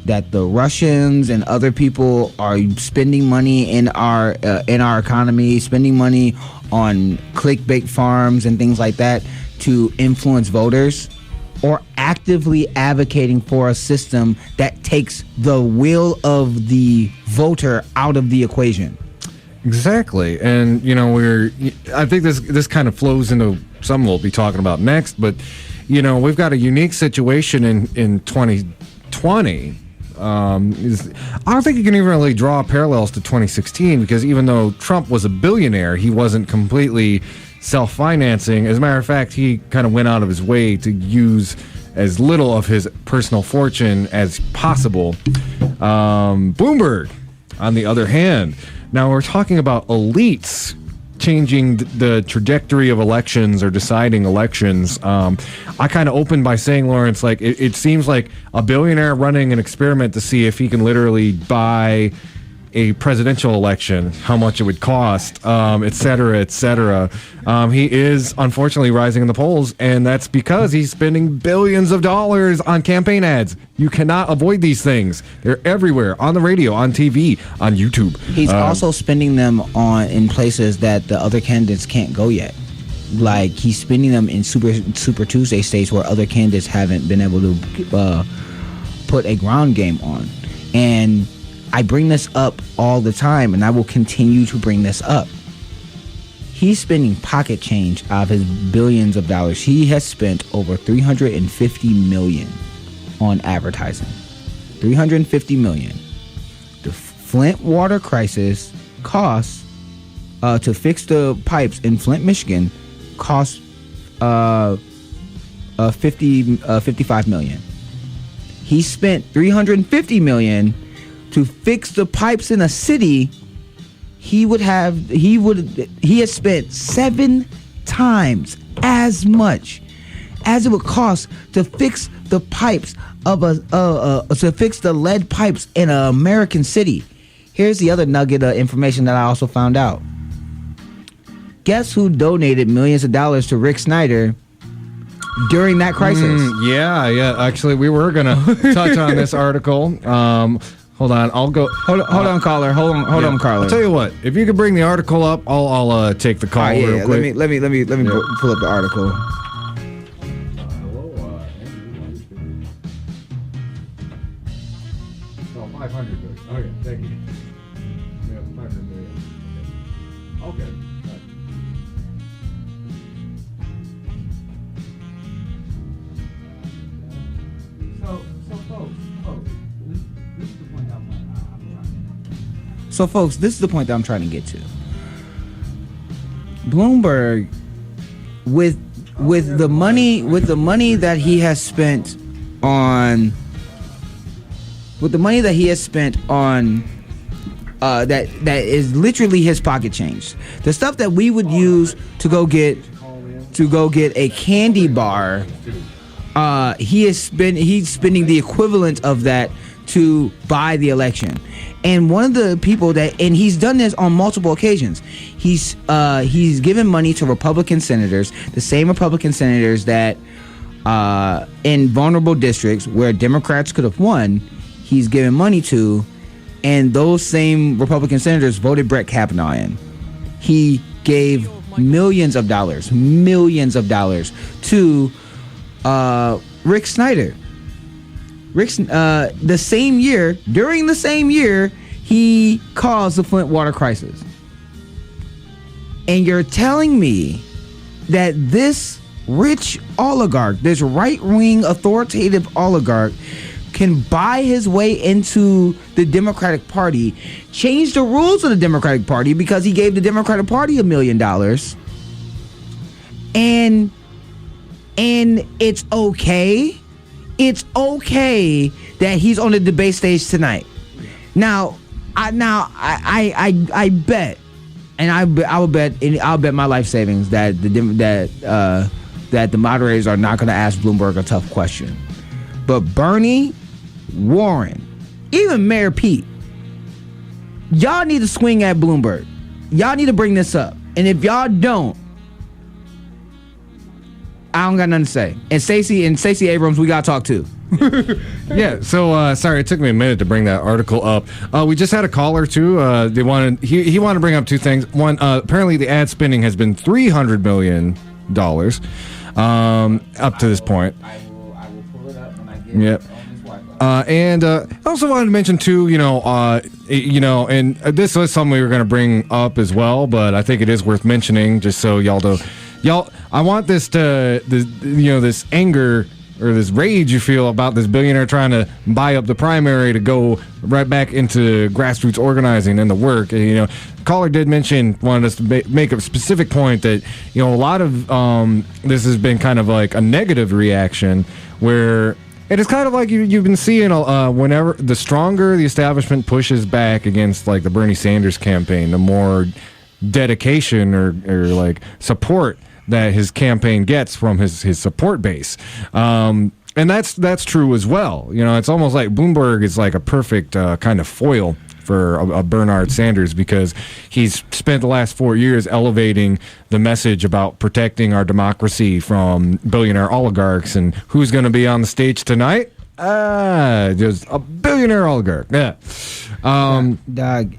That the Russians and other people are spending money in our economy, spending money on clickbait farms and things like that to influence voters, or actively advocating for a system that takes the will of the voter out of the equation? Exactly. And I think this kind of flows into something we'll be talking about next, but we've got a unique situation in 2020. I don't think you can even really draw parallels to 2016, because even though Trump was a billionaire, he wasn't completely self-financing. As a matter of fact, he kind of went out of his way to use as little of his personal fortune as possible. Bloomberg, on the other hand, now we're talking about elites changing the trajectory of elections or deciding elections. I kind of opened by saying, Lawrence, like it seems like a billionaire running an experiment to see if he can literally buy a presidential election, how much it would cost, et cetera, et cetera. He is unfortunately rising in the polls, and that's because he's spending billions of dollars on campaign ads. You cannot avoid these things. They're everywhere, on the radio, on TV, on YouTube. He's also spending them in places that the other candidates can't go yet. Like, he's spending them in Super Tuesday states where other candidates haven't been able to put a ground game on. And I bring this up all the time, and I will continue to bring this up. He's spending pocket change out of his billions of dollars. He has spent over $350 million on advertising. $350 million. The Flint water crisis costs to fix the pipes in Flint, Michigan, costs $55 million. He spent $350 million to fix the pipes in a city, he has spent 7 times as much as it would cost to fix the pipes to fix the lead pipes in an American city. Here's the other nugget of information that I also found out. Guess who donated millions of dollars to Rick Snyder during that crisis? Yeah. Actually, we were gonna touch on this article. Hold on, I'll go. Hold on, caller. Hold on, caller. I'll tell you what. If you could bring the article up, I'll take the call real quick. Let me pull up the article. Okay, thank you. We have 500 million. Okay. So, folks, this is the point that I'm trying to get to. Bloomberg, with the money that he has spent on. With the money that he has spent on, that is literally his pocket change. The stuff that we would use to go get a candy bar, he's spending the equivalent of that to buy the election. And one of the people and he's done this on multiple occasions. He's given money to Republican senators, the same Republican senators that in vulnerable districts where Democrats could have won. He's given money to, and those same Republican senators voted Brett Kavanaugh in. He gave millions of dollars to Rick Snyder. During the same year, he caused the Flint water crisis. And you're telling me that this rich oligarch, this right-wing authoritative oligarch, can buy his way into the Democratic Party, change the rules of the Democratic Party because he gave the Democratic Party $1 million, and it's okay that he's on the debate stage tonight. Now I bet, and I'll bet my life savings that the moderators are not going to ask Bloomberg a tough question. But Bernie, Warren, even Mayor Pete, y'all need to swing at Bloomberg. Y'all need to bring this up. And if y'all don't, I don't got nothing to say. And Stacey Abrams, we got to talk too. Yeah, so sorry, it took me a minute to bring that article up. We just had a caller too. He wanted to bring up two things. One, apparently the ad spending has been $300 million up to this point. I will pull it up when I get it. And I also wanted to mention too, and this was something we were going to bring up as well, but I think it is worth mentioning just so y'all know. I want this anger or this rage you feel about this billionaire trying to buy up the primary to go right back into grassroots organizing and the work. Caller did wanted us to make a specific point that, a lot of this has been kind of like a negative reaction where it is kind of like you've been seeing whenever the stronger the establishment pushes back against like the Bernie Sanders campaign, the more dedication or like support that his campaign gets from his support base. And that's true as well. It's almost like Bloomberg is like a perfect kind of foil for a Bernard Sanders because he's spent the last 4 years elevating the message about protecting our democracy from billionaire oligarchs. And who's going to be on the stage tonight? Just a billionaire oligarch. Yeah. Dog,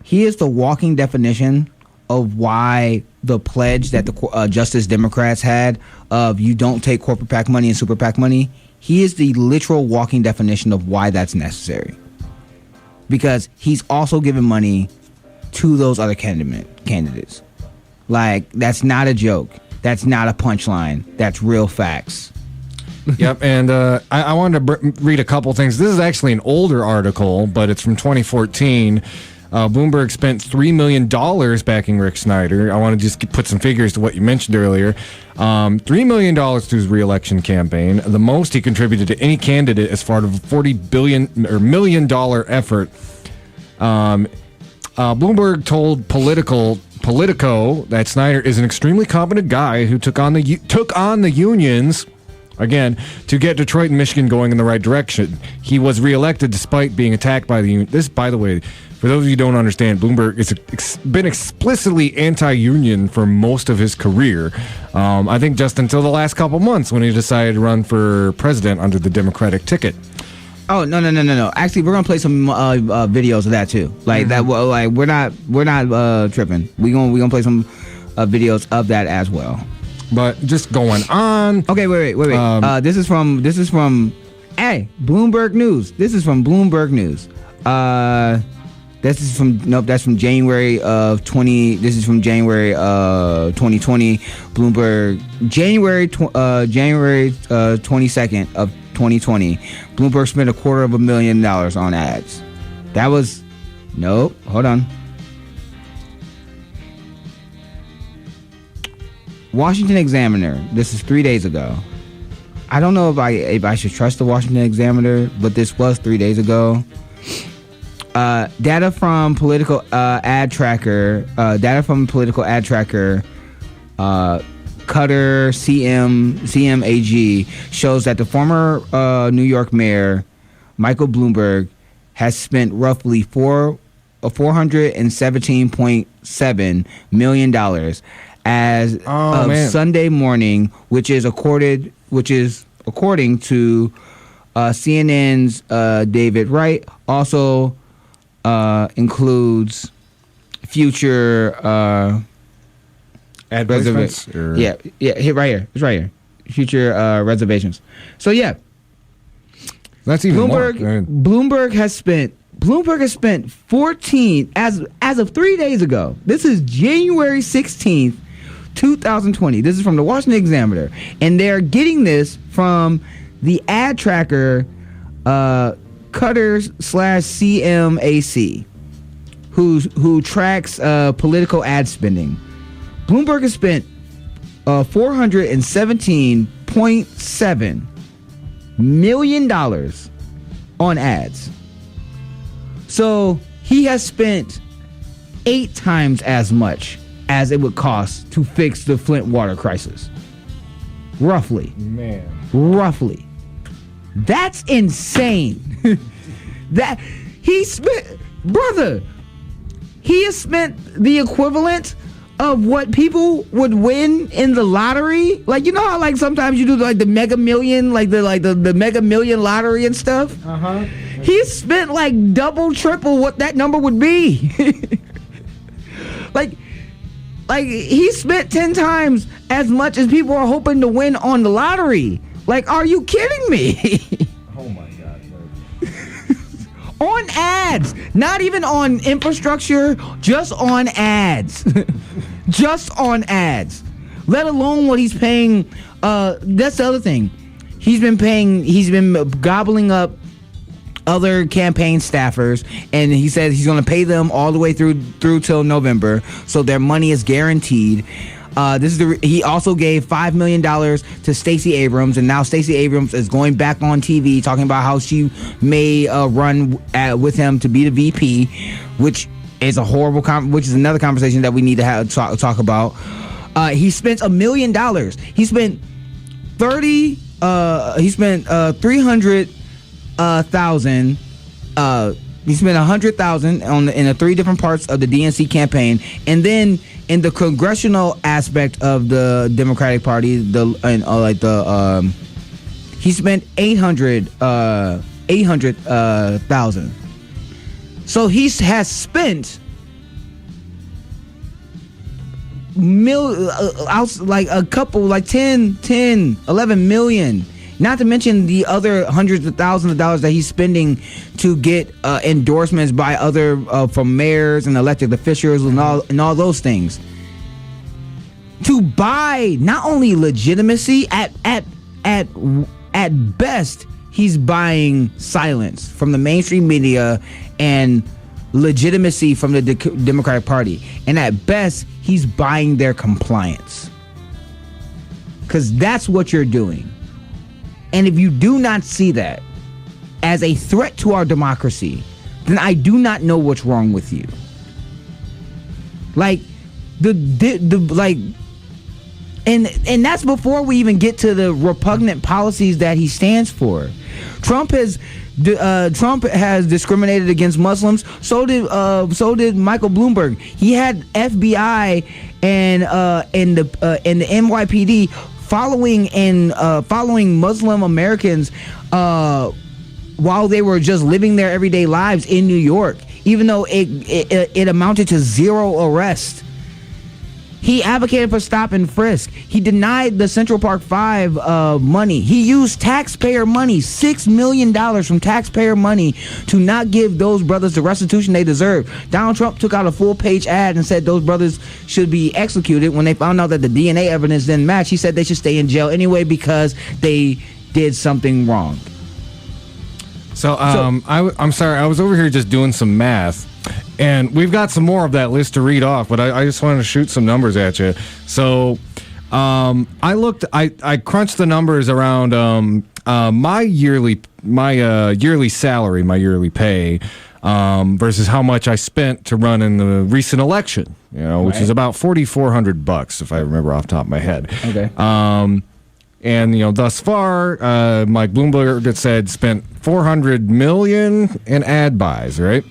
he is the walking definition of why the pledge that the Justice Democrats had of you don't take corporate PAC money and super PAC money, he is the literal walking definition of why that's necessary. Because he's also giving money to those other candidates. Like, that's not a joke. That's not a punchline. That's real facts. Yep, and I wanted to read a couple things. This is actually an older article, but it's from 2014. Bloomberg spent $3 million backing Rick Snyder. I want to just put some figures to what you mentioned earlier. $3 million to his re-election campaign, the most he contributed to any candidate as part of a $40 million effort. Bloomberg told Politico that Snyder is an extremely competent guy who took on the unions. Again, to get Detroit and Michigan going in the right direction. He was reelected despite being attacked by the union. This, by the way, for those of you who don't understand, Bloomberg has been explicitly anti-union for most of his career. I think just until the last couple months when he decided to run for president under the Democratic ticket. Oh no! Actually, we're gonna play some videos of that too. Like that. Like we're not tripping. We gonna play some videos of that as well. But just going on. Okay, wait. This is from Bloomberg News. This is from Bloomberg News. That's from January of 20. This is from January 2020. Bloomberg January 22nd of 2020. Bloomberg spent $250,000 on ads. That was hold on. Washington Examiner. This is 3 days ago. I don't know if I should trust the Washington Examiner, but this was 3 days ago. Data from political ad tracker. Cutter CMAG shows that the former New York mayor Michael Bloomberg has spent roughly $417.7 million as of Sunday morning, which is according to CNN's David Wright. Also includes future advertisements. Yeah, right here. It's right here. Future reservations. So yeah, that's even more. Bloomberg has spent 14 as of 3 days ago. This is January 16th, 2020. This is from the Washington Examiner, and they're getting this from the ad tracker Cutters/CMAC, who tracks political ad spending. Bloomberg has spent $417.7 million on ads. So he has spent 8 times as much as it would cost to fix the Flint water crisis. Roughly. Roughly. That's insane. That he spent, brother, he has spent the equivalent of what people would win in the lottery. Like, you know how like sometimes you do like the Mega Million, like the Mega Million lottery and stuff? Uh-huh. He spent like double, triple what that number would be. like he spent 10 times as much as people are hoping to win on the lottery. Like, are you kidding me? Oh my God. On ads, not even on infrastructure, just on ads. Just on ads. Let alone what he's paying. That's the other thing. He's been gobbling up other campaign staffers, and he says he's going to pay them all the way through till November, so their money is guaranteed. He also gave $5 million to Stacey Abrams, and now Stacey Abrams is going back on TV talking about how she may run with him to be the VP, which is a horrible which is another conversation that we need to talk about. He spent $1 million. He spent 300,000. He spent 100,000 in the 3 different parts of the DNC campaign, and then in the congressional aspect of the Democratic Party, he spent 800,000. So he has spent like a couple, like 10, 11 million. Not to mention the other hundreds of thousands of dollars that he's spending to get endorsements by other from mayors and elected officials and all those things. To buy not only legitimacy, at best, he's buying silence from the mainstream media and legitimacy from the Democratic Party. And at best, he's buying their compliance. Because that's what you're doing. And if you do not see that as a threat to our democracy, then I do not know what's wrong with you. Like, and that's before we even get to the repugnant policies that he stands for. Trump has discriminated against Muslims. So did Michael Bloomberg. He had FBI and the NYPD following Muslim Americans while they were just living their everyday lives in New York, even though it amounted to 0 arrests. He advocated for stop and frisk. He denied the Central Park 5 money. He used taxpayer money, $6 million from taxpayer money, to not give those brothers the restitution they deserve. Donald Trump took out a full-page ad and said those brothers should be executed. When they found out that the DNA evidence didn't match, he said they should stay in jail anyway because they did something wrong. So I'm sorry, I was over here just doing some math. And we've got some more of that list to read off, but I just wanted to shoot some numbers at you. So I crunched the numbers around my yearly salary, my yearly pay, versus how much I spent to run in the recent election, which is about $4,400 if I remember off the top of my head. Okay. And thus far, Mike Bloomberg had said spent $400 million in ad buys, right?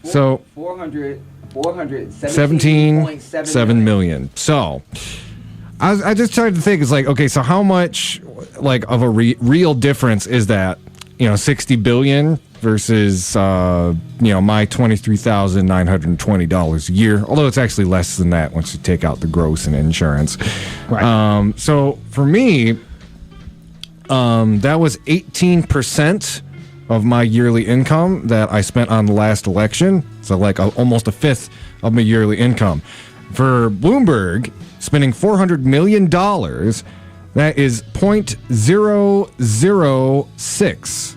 So 17.7 million. So I just tried to think, it's like, okay, so how much like of a real difference is that? 60 billion versus my $23,920 a year. Although it's actually less than that once you take out the gross and insurance. Right. So for me, that was 18% of my yearly income that I spent on the last election. So like almost a fifth of my yearly income. For Bloomberg, spending $400 million, that is 0.006.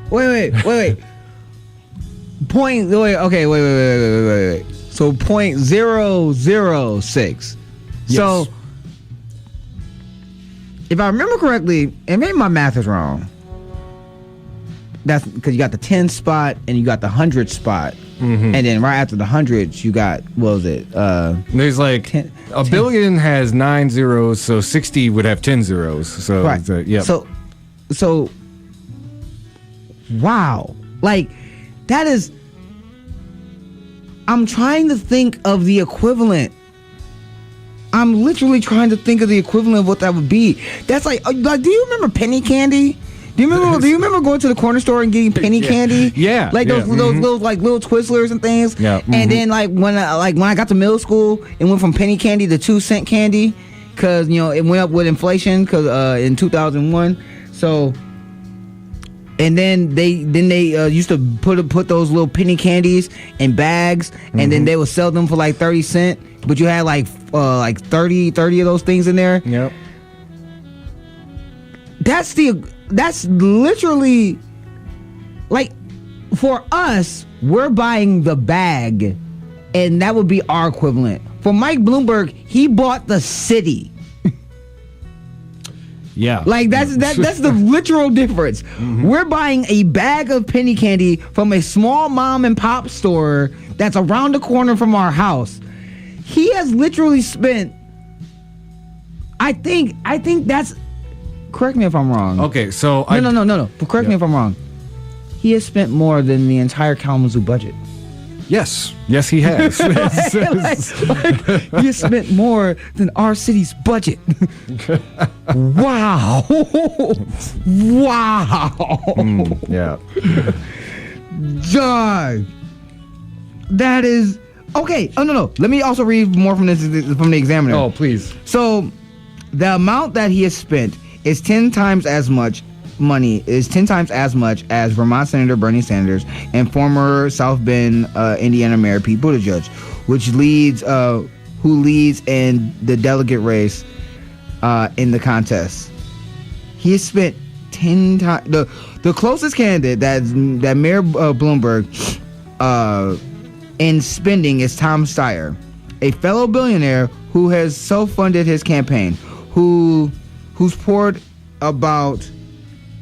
Wait. Wait. So 0.006. Yes. So if I remember correctly, and maybe my math is wrong, that's because you got the 10 spot and you got the 100 spot. Mm-hmm. And then right after the 100s, you got, what was it? There's like 10 billion has 9 zeros, so 60 would have 10 zeros. So right. Yeah. So wow. Like, that is, I'm trying to think of the equivalent. I'm literally trying to think of the equivalent of what that would be. That's like do you remember penny candy? Do you remember going to the corner store and getting penny candy? Yeah. Like those little like little Twizzlers and things. Yeah. Mm-hmm. And then when I got to middle school, it went from penny candy to 2-cent candy because it went up with inflation because in 2001. So. And then they used to put those little penny candies in bags, and then they would sell them for like 30 cents. But you had like 30 of those things in there. Yep. That's literally like, for us, we're buying the bag, and that would be our equivalent. For Mike Bloomberg, he bought the city. Yeah. Like that's the literal difference. Mm-hmm. We're buying a bag of penny candy from a small mom and pop store that's around the corner from our house. He has literally spent, I think that's, correct me if I'm wrong. Okay, so No. Correct me if I'm wrong. He has spent more than the entire Kalamazoo budget. Yes, he has. He has spent more than our city's budget. Wow. Yeah. John, that is okay. Oh no. Let me also read more from the Examiner. Oh, please. So, the amount that he has spent is 10 times as much as Vermont Senator Bernie Sanders and former South Bend, Indiana Mayor Pete Buttigieg, who leads in the delegate race in the contest. He has spent 10 times. The closest candidate that Mayor Bloomberg in spending is Tom Steyer, a fellow billionaire who has self-funded his campaign, who's poured about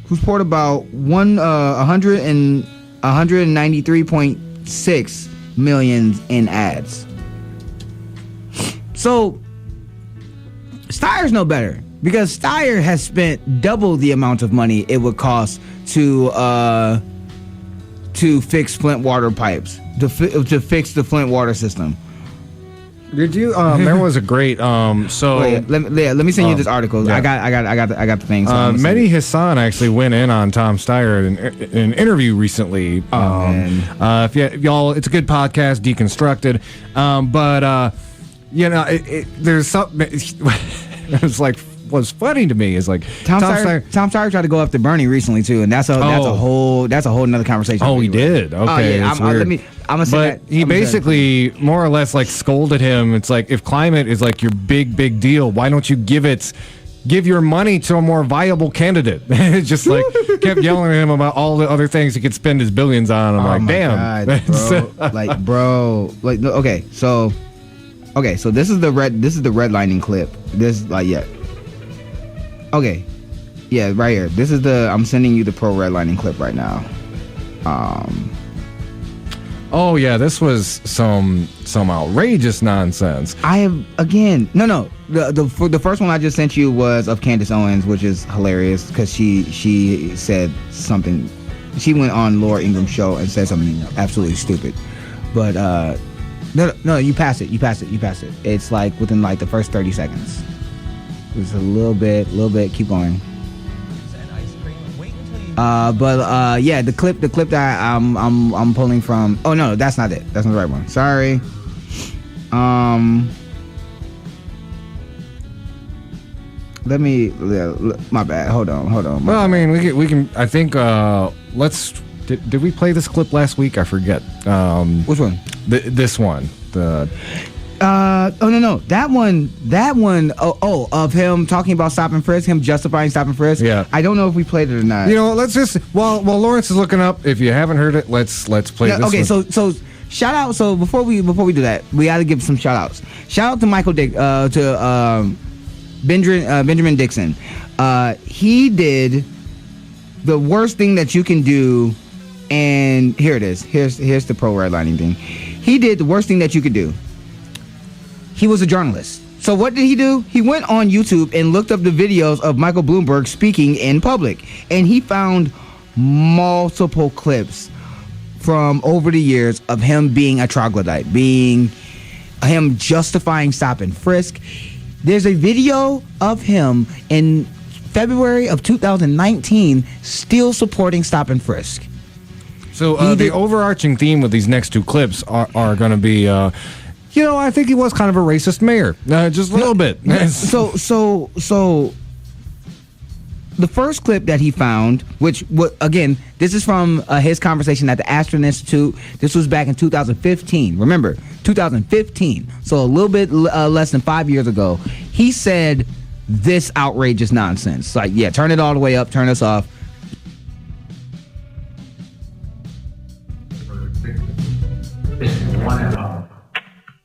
193.6 million in ads. So Steyer's no better, because Steyer has spent double the amount of money it would cost to fix Flint water pipes, to fix the Flint water system. Did you? There was a great. Let me send you this article. Yeah. I got the thing. So Mehdi Hassan actually went in on Tom Steyer in an interview recently. If y'all, it's a good podcast, Deconstructed. There's something. It's like, what's funny to me is like Tom Steyer tried to go after Bernie recently too, and that's a whole nother conversation. Oh, he did. Okay, I'm gonna say that. He basically more or less like scolded him. It's like, if climate is like your big deal, why don't you give your money to a more viable candidate? It's just like kept yelling at him about all the other things he could spend his billions on. I'm like, damn, God, bro. Okay, so this is the redlining clip. Okay. Yeah, right here. This is I'm sending you the pro redlining clip right now. Oh yeah, this was some outrageous nonsense. I have no. The first one I just sent you was of Candace Owens, which is hilarious because she said something. She went on Laura Ingram's show and said something absolutely stupid. But no, you pass it. It's like within like the first 30 seconds. It's a little bit. Keep going. The clip that I'm pulling from. Oh no, that's not it. That's not the right one. Sorry. My bad. Hold on. Well, I mean, we can. I think. Let's. Did we play this clip last week? I forget. Which one? This one. No. That one. Of him talking about stop and frisk, him justifying stop and frisk. Yeah. I don't know if we played it or not. Let's just while Lawrence is looking up, if you haven't heard it, let's play this. Okay, so shout out. So before we do that, we got to give some shout outs. Shout out to Benjamin Dixon. He did the worst thing that you can do, and here it is. Here's the pro redlining thing. He did the worst thing that you could do. He was a journalist. So what did he do? He went on YouTube and looked up the videos of Michael Bloomberg speaking in public, and he found multiple clips from over the years of him being a troglodyte, being him justifying stop and frisk. There's a video of him in February of 2019 still supporting stop and frisk. So the overarching theme with these next two clips are going to be, I think he was kind of a racist mayor, just a little bit. So the first clip that he found, again, this is from his conversation at the Aston Institute. This was back in 2015. Remember, 2015. So a little bit less than 5 years ago. He said this outrageous nonsense. Like, yeah, turn it all the way up, turn us off.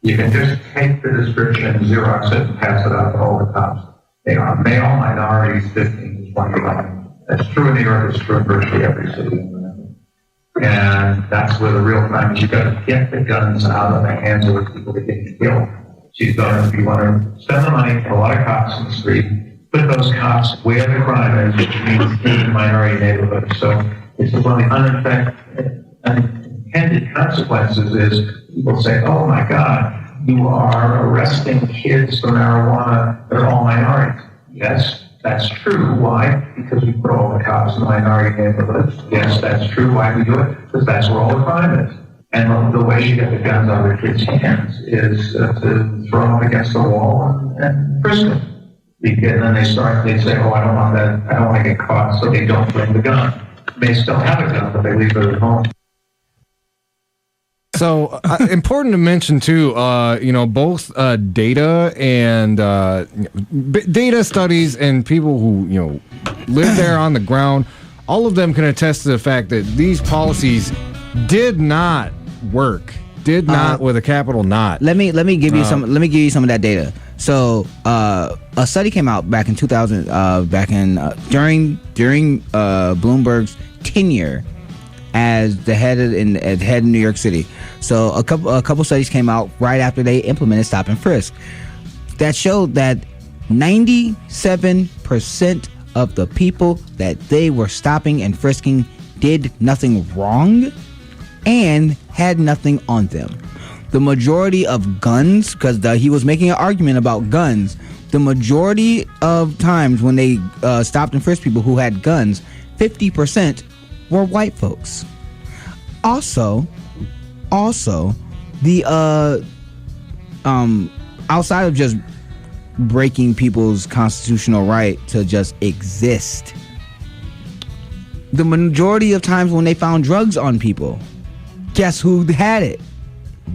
You can just take the description, Xerox it, and pass it out to all the cops. They are male, minorities, 15 to 21. That's true in New York, it's true in virtually every city. And that's where the real crime is. You've got to get the guns out of the hands of the people that get killed. She's going to, if you want to spend the money for a lot of cops in the street, put those cops where the crime is, which means in minority neighborhoods. So it's one of the unintended consequences is people say, oh my God, you are arresting kids for marijuana that are all minorities. Yes, that's true. Why? Because we put all the cops in minority neighborhoods. Yes, that's true. Why do we do it? Because that's where all the crime is. And the way you get the guns out of the kids' hands is to throw them against the wall and frisk them. And then they say, oh, I don't want that. I don't want to get caught, so they don't bring the gun. They still have a gun, but they leave it at home. So important to mention too, both data and data studies and people who live there on the ground, all of them can attest to the fact that these policies did not work. Did not with a capital not. Let me give you some. Let me give you some of that data. So a study came out back in 2000, during Bloomberg's tenure as the head of New York City. So a couple studies came out right after they implemented stop and frisk that showed that 97% of the people that they were stopping and frisking did nothing wrong and had nothing on them. The majority of guns, because he was making an argument about guns, the majority of times when they stopped and frisked people who had guns, 50% were white folks. Also, the outside of just breaking people's constitutional right to just exist, the majority of times when they found drugs on people, guess who had it? It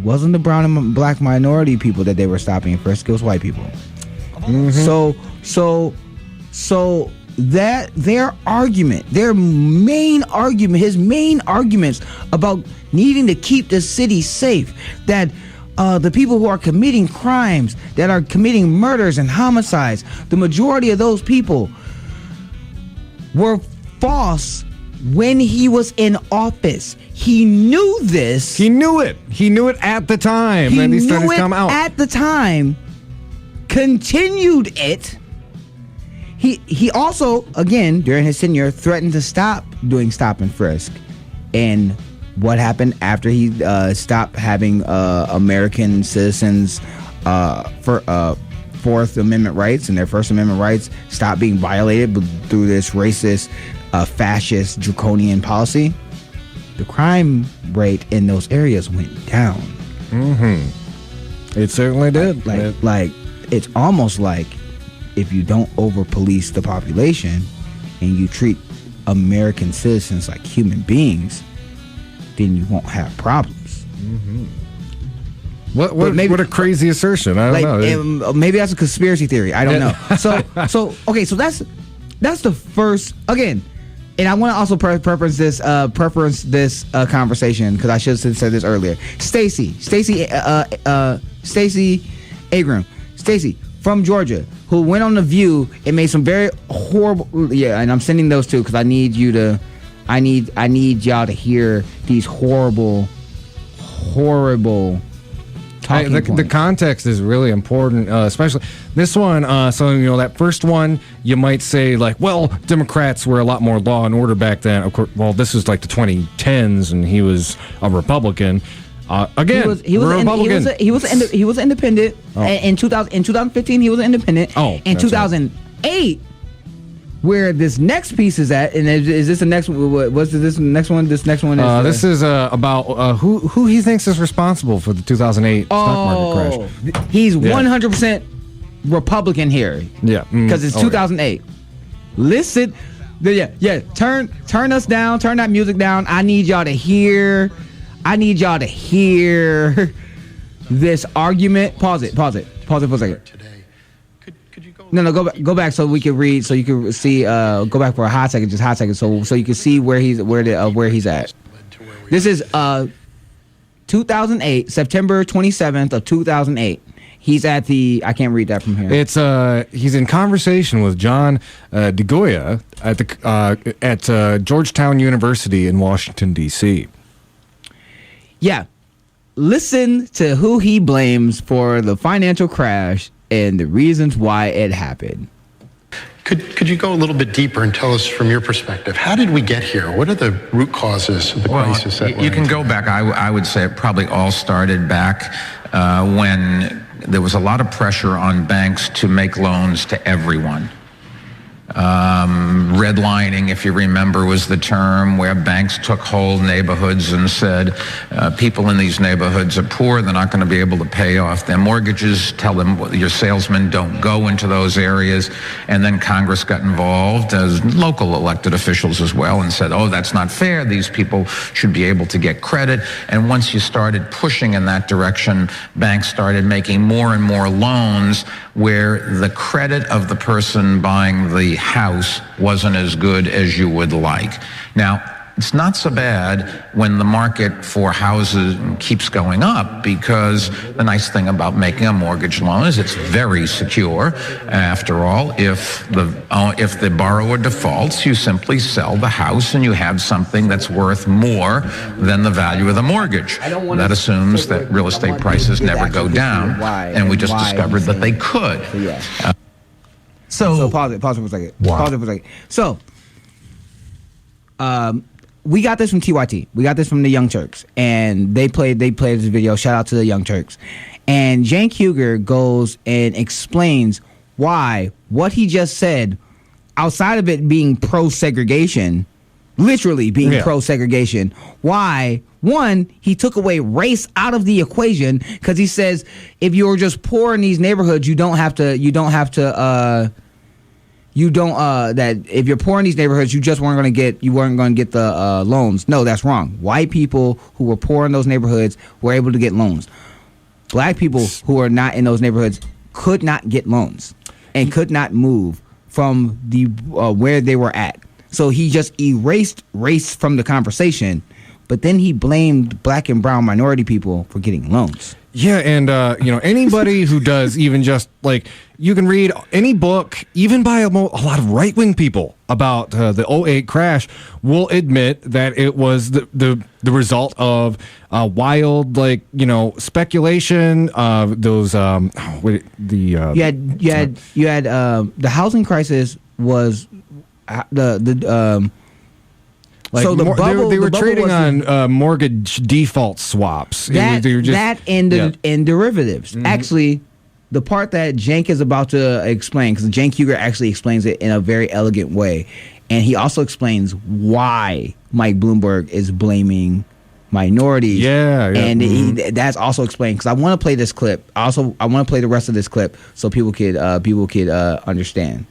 wasn't the brown and black minority people that they were stopping and frisking, it was white people. Mm-hmm. So that his main arguments about needing to keep the city safe, that the people who are committing crimes, that are committing murders and homicides, the majority of those people were false when he was in office. He knew this. He knew it. He knew it at the time. And these studies come out. At the time, continued it. He also, again, during his tenure, threatened to stop doing stop and frisk. And what happened after he stopped having American citizens for Fourth Amendment rights and their First Amendment rights stopped being violated through this racist, fascist, draconian policy? The crime rate in those areas went down. Mm-hmm. It certainly did. Like it's almost like if you don't over-police the population and you treat American citizens like human beings, then you won't have problems. Mm-hmm. What a crazy assertion. I don't know. Maybe that's a conspiracy theory. I don't know. So that's the first, again, and I want to also preference this conversation because I should have said this earlier. Stacey Agram, Stacey from Georgia, who went on The View and made some very horrible. Yeah, and I'm sending those too because I need y'all to hear these horrible talking points. The context is really important, especially this one. So that first one, you might say like, well, Democrats were a lot more law and order back then. Of course, well, this was like the 2010s, and he was a Republican. Again, he was Republican. He was independent. Oh. In 2015, he was an independent. Oh, in 2008. Where this next piece is at, and is this the next one? What's this next one? This next one is. This is about who he thinks is responsible for the 2008 stock market crash. He's 100% Republican here. Yeah, because it's 2008. Listen, Turn us down. Turn that music down. I need y'all to hear this argument. Pause it for a second. No, go back so we can read, so you can see. Go back for a hot second, so you can see where he's at. This is 2008, September 27th of 2008. He's at the. I can't read that from here. It's he's in conversation with John DeGoya at Georgetown University in Washington D.C. Yeah, listen to who he blames for the financial crash and the reasons why it happened. Could you go a little bit deeper and tell us from your perspective, how did we get here? What are the root causes of the crisis? You can go back. I would say it probably all started back when there was a lot of pressure on banks to make loans to everyone. Redlining, if you remember, was the term where banks took whole neighborhoods and said, people in these neighborhoods are poor, they're not going to be able to pay off their mortgages, tell them your salesmen don't go into those areas. And then Congress got involved, as local elected officials as well, and said, oh, that's not fair, these people should be able to get credit. And once you started pushing in that direction, banks started making more and more loans where the credit of the person buying the house wasn't as good as you would like. Now, it's not so bad when the market for houses keeps going up, because the nice thing about making a mortgage loan is it's very secure. After all, if the borrower defaults, you simply sell the house and you have something that's worth more than the value of the mortgage. That assumes that real estate prices never go down, and we just discovered that they could. So pause it for a second. Pause it for a second. So, we got this from TYT. We got this from the Young Turks, and they played this video. Shout out to the Young Turks. And Cenk Uygur goes and explains why what he just said, outside of it being pro-segregation, literally being pro-segregation, why, one, he took away race out of the equation, because he says if you're just poor in these neighborhoods, that if you're poor in these neighborhoods, you weren't going to get the loans. No, that's wrong. White people who were poor in those neighborhoods were able to get loans. Black people who are not in those neighborhoods could not get loans and could not move from the where they were at. So he just erased race from the conversation, but then he blamed black and brown minority people for getting loans. Yeah, and anybody who does even just like, you can read any book, even by a lot of right-wing people about the 2008 crash, will admit that it was the result of wild, speculation. Those you had the housing crisis was so the bubble, they were trading on mortgage default swaps. And derivatives. Mm-hmm. Actually, the part that Cenk is about to explain, because Cenk Uygur actually explains it in a very elegant way, and he also explains why Mike Bloomberg is blaming minorities. That's also explained, because I want to play this clip. I want to play the rest of this clip so people could understand.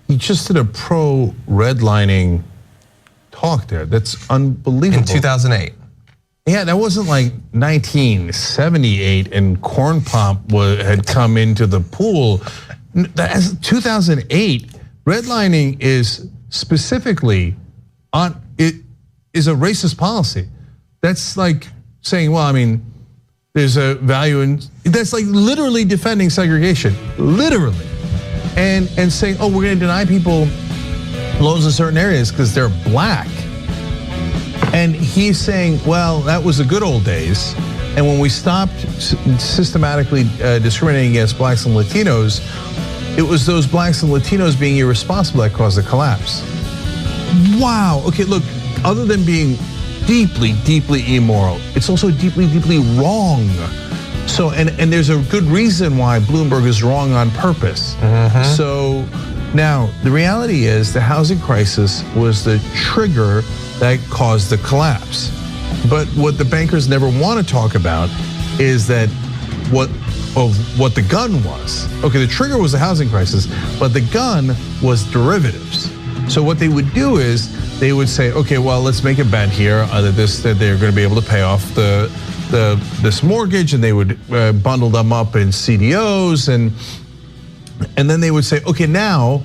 He just did a pro-redlining talk there. That's unbelievable. In 2008. Yeah, that wasn't like 1978 and Corn Pop had come into the pool. That's 2008. Redlining is specifically it is a racist policy. That's like saying, well, I mean, there's a value in, that's like literally defending segregation, literally, and saying, oh, we're going to deny people loans in certain areas because they're black. And he's saying, well, that was the good old days. And when we stopped systematically discriminating against blacks and Latinos, it was those blacks and Latinos being irresponsible that caused the collapse. Wow. Okay, look, other than being deeply, deeply immoral, it's also deeply, deeply wrong. So, and there's a good reason why Bloomberg is wrong on purpose. Mm-hmm. So now, the reality is the housing crisis was the trigger that caused the collapse. But what the bankers never want to talk about is that what the gun was. Okay, the trigger was the housing crisis, but the gun was derivatives. So what they would do is they would say, okay, well, let's make a bet here that they're going to be able to pay off this mortgage, and they would bundle them up in CDOs, and then they would say, okay, now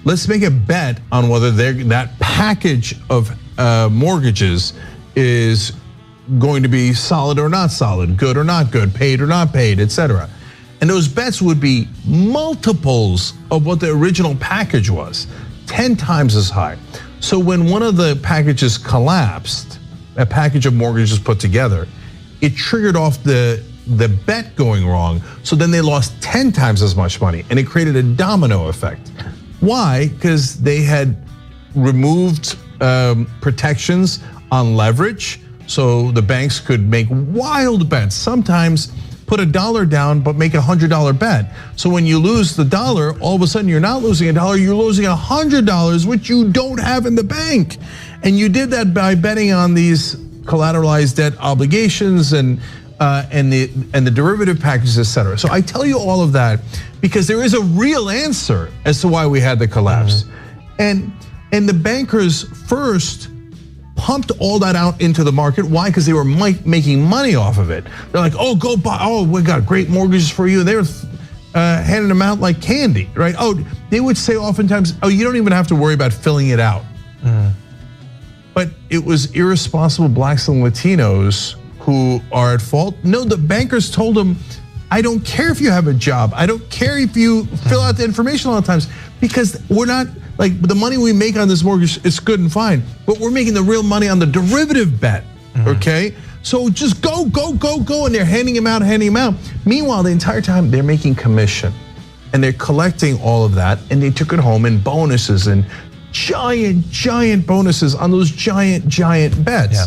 let's make a bet on whether that package of mortgages is going to be solid or not solid, good or not good, paid or not paid, etc. And those bets would be multiples of what the original package was, 10 times as high. So when one of the packages collapsed, a package of mortgages put together, it triggered off the bet going wrong. So then they lost 10 times as much money, and it created a domino effect. Why? Because they had removed protections on leverage, so the banks could make wild bets, sometimes put $1 down, but make a $100 bet. So when you lose the $1, all of a sudden you're not losing $1, you're losing $100, which you don't have in the bank. And you did that by betting on these collateralized debt obligations and the derivative packages, et cetera. So I tell you all of that because there is a real answer as to why we had the collapse. And the bankers first pumped all that out into the market. Why? Because they were making money off of it. They're like, oh, go buy, oh, we got great mortgages for you. They were handing them out like candy, right? Oh, they would say oftentimes, oh, you don't even have to worry about filling it out. But it was irresponsible blacks and Latinos who are at fault. No, the bankers told them, I don't care if you have a job. I don't care if you fill out the information a lot of times, because we're not, like, the money we make on this mortgage, it's good and fine, but we're making the real money on the derivative bet, okay? So just go, and they're handing them out. Meanwhile, the entire time they're making commission and they're collecting all of that, and they took it home in bonuses and giant bonuses on those giant bets. Yeah.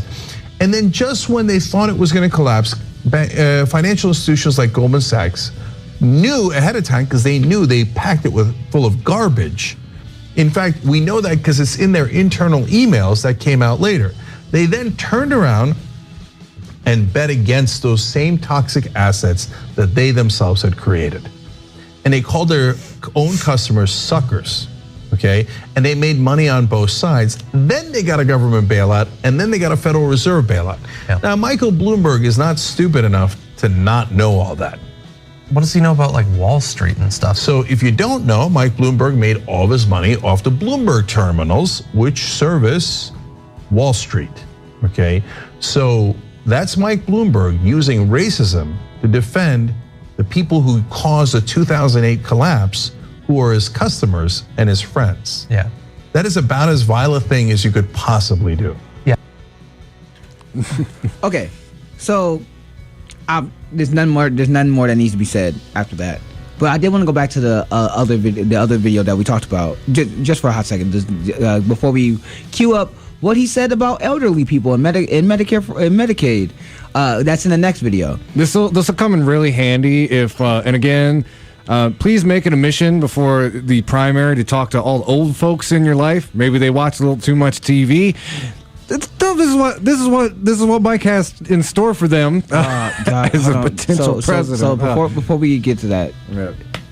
And then just when they thought it was gonna collapse, financial institutions like Goldman Sachs knew ahead of time, because they knew they packed it full of garbage. In fact, we know that because it's in their internal emails that came out later. They then turned around and bet against those same toxic assets that they themselves had created. And they called their own customers suckers, okay? And they made money on both sides. Then they got a government bailout, and then they got a Federal Reserve bailout. Yeah. Now, Michael Bloomberg is not stupid enough to not know all that. What does he know about like Wall Street and stuff? So if you don't know, Mike Bloomberg made all of his money off the Bloomberg terminals, which service Wall Street, okay? So that's Mike Bloomberg using racism to defend the people who caused the 2008 collapse, who are his customers and his friends. Yeah. That is about as vile a thing as you could possibly do. Yeah. Okay, so there's nothing more that needs to be said after that. But I did want to go back to the other video that we talked about just for a hot second, before we queue up what he said about elderly people and Medicare and Medicaid. That's in the next video. This will come in really handy if and again, please make it a mission before the primary to talk to all the old folks in your life. Maybe they watch a little too much TV. This is what Mike has in store for them as a potential president. So before we get to that,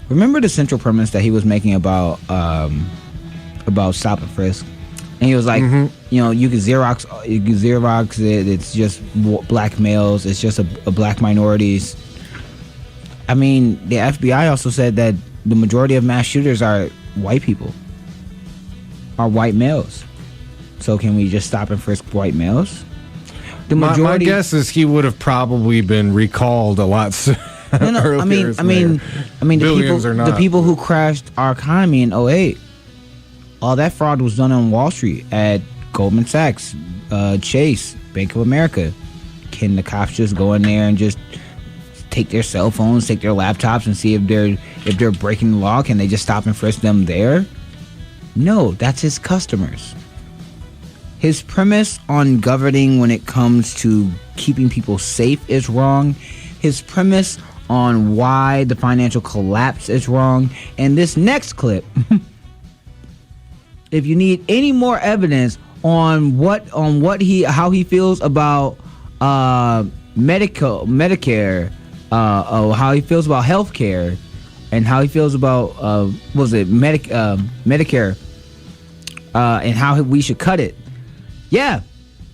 remember the central premise that he was making about stop and frisk, and he was like, you know, you can Xerox it. It's just black males. It's just a black minorities. I mean, the FBI also said that the majority of mass shooters are white people, are white males. So can we just stop and frisk white males? The majority. My guess is he would have probably been recalled a lot sooner. No. I mean, the people who crashed our economy in 2008, all that fraud was done on Wall Street at Goldman Sachs, Chase, Bank of America. Can the cops just go in there and just take their cell phones, take their laptops, and see if they're breaking the law? Can they just stop and frisk them there? No, that's his customers. His premise on governing when it comes to keeping people safe is wrong. His premise on why the financial collapse is wrong. And this next clip, if you need any more evidence on how he feels about Medicare, how he feels about healthcare, and how he feels about Medicare, and how we should cut it. Yeah,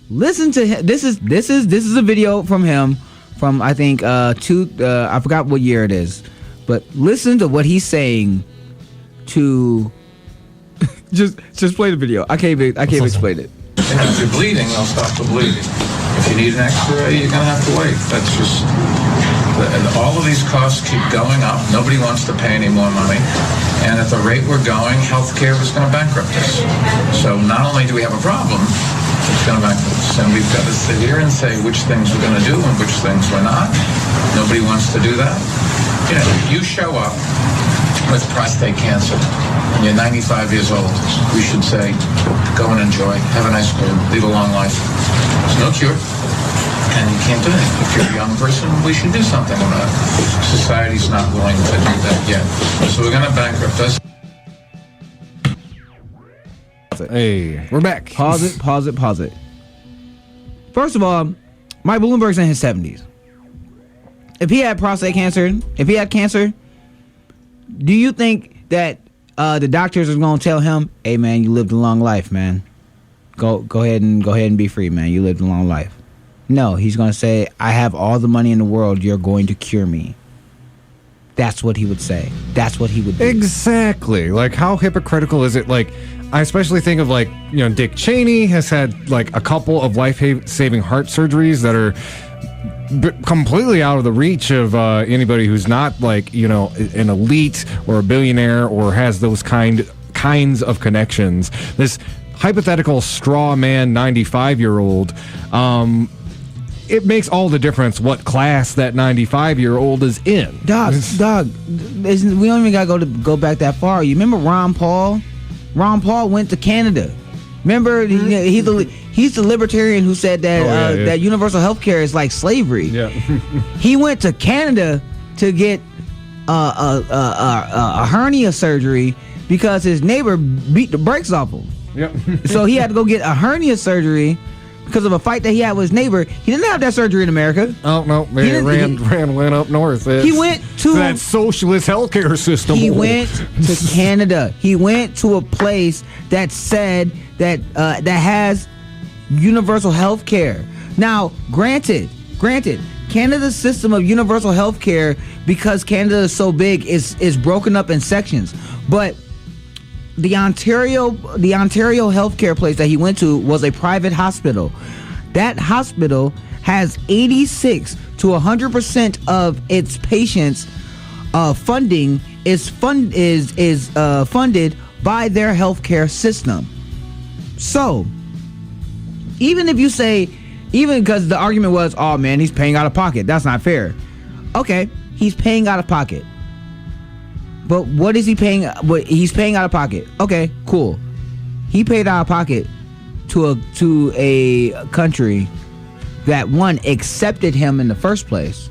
listen to him. This is a video from him from I think I forgot what year it is, but listen to what he's saying to. just play the video. I can't explain it. And if you're bleeding, they'll stop the bleeding. If you need an X-ray, you're gonna have to wait. That's just. And all of these costs keep going up. Nobody wants to pay any more money. And at the rate we're going, healthcare is going to bankrupt us. So not only do we have a problem, it's going to bankrupt us. And we've got to sit here and say which things we're going to do and which things we're not. Nobody wants to do that. You know, you show up with prostate cancer. When you're 95 years old, we should say, go and enjoy, have a nice career, lead a long life. There's no cure, and you can't do anything. If you're a young person, we should do something about it. Society's not willing to do that yet. So we're going to bankrupt us. Hey, we're back. Pause it. First of all, Mike Bloomberg's in his 70s. If he had prostate cancer, if he had cancer, do you think that the doctors are going to tell him, "Hey, man, you lived a long life, man. Go ahead and be free, man. You lived a long life"? No, he's going to say, "I have all the money in the world. You're going to cure me." That's what he would say. That's what he would do. Exactly. Like, how hypocritical is it? Like, I especially think of, like, Dick Cheney has had, like, a couple of life-saving heart surgeries that are completely out of the reach of anybody who's not, like, an elite or a billionaire or has those kinds of connections. This hypothetical straw man 95-year-old, it makes all the difference what class that 95-year-old is in. Dog, we don't even gotta go back that far. You remember Ron Paul? Ron Paul went to Canada. Remember, he's the libertarian who said that that universal health care is like slavery. Yeah. He went to Canada to get a hernia surgery because his neighbor beat the brakes off him. Yep. So he had to go get a hernia surgery because of a fight that he had with his neighbor. He didn't have that surgery in America. Oh, no. Went up north. He went to that socialist healthcare system. He went to Canada. He went to a place that said that has universal health care. Now, granted, Canada's system of universal health care, because Canada is so big, is broken up in sections. But the Ontario healthcare place that he went to was a private hospital. That hospital has 86 to 100% of its patients' funding is funded by their healthcare system. So, even if you say, even because the argument was, "Oh man, he's paying out of pocket. That's not fair." Okay, he's paying out of pocket. But what is he paying? What he's paying out of pocket? Okay, cool. He paid out of pocket to a country that accepted him in the first place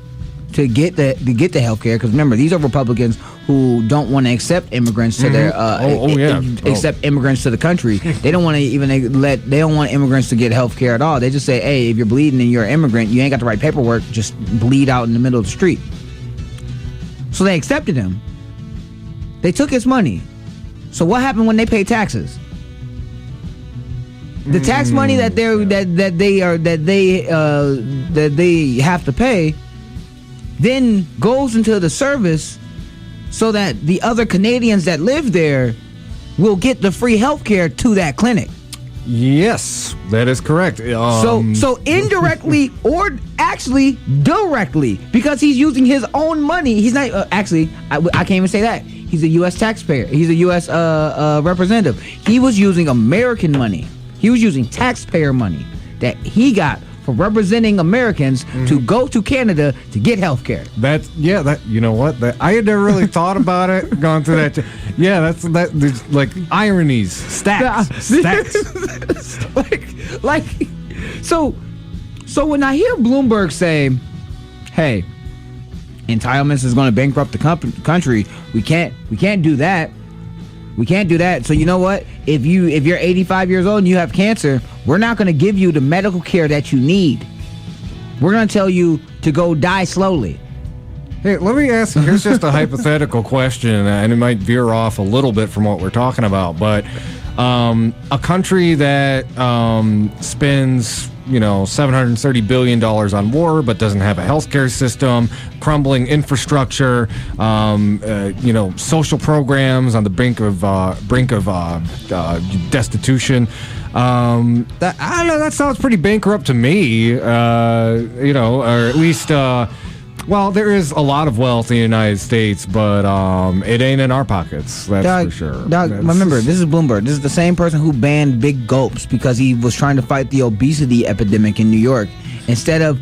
to get the healthcare. Because remember, these are Republicans who don't want to accept immigrants to their accept immigrants to the country. They don't want to they don't want immigrants to get healthcare at all. They just say, "Hey, if you're bleeding and you're an immigrant, you ain't got the right paperwork. Just bleed out in the middle of the street." So they accepted him. They took his money. So what happened when they paid taxes? The tax money that they have to pay then goes into the service so that the other Canadians that live there will get the free health care to that clinic. Yes, that is correct. So indirectly or actually directly, because he's using his own money. He's not I can't even say that. He's a U.S. taxpayer. He's a U.S. representative. He was using American money. He was using taxpayer money that he got for representing Americans to go to Canada to get health care. You know what? I had never really thought about it, gone through that. Yeah, there's like ironies, stacks. So when I hear Bloomberg say, "Hey, entitlements is going to bankrupt the country. We can't do that. We can't do that. So you know what? If you're 85 years old and you have cancer, we're not going to give you the medical care that you need. We're going to tell you to go die slowly." Hey, let me ask you, here's just a hypothetical question, and it might veer off a little bit from what we're talking about, but a country that spends $730 billion on war, but doesn't have a healthcare system, crumbling infrastructure, social programs on the brink of destitution. That sounds pretty bankrupt to me. Or at least. Well, there is a lot of wealth in the United States, but it ain't in our pockets. That's for sure. Remember, this is Bloomberg. This is the same person who banned big gulps because he was trying to fight the obesity epidemic in New York. Instead of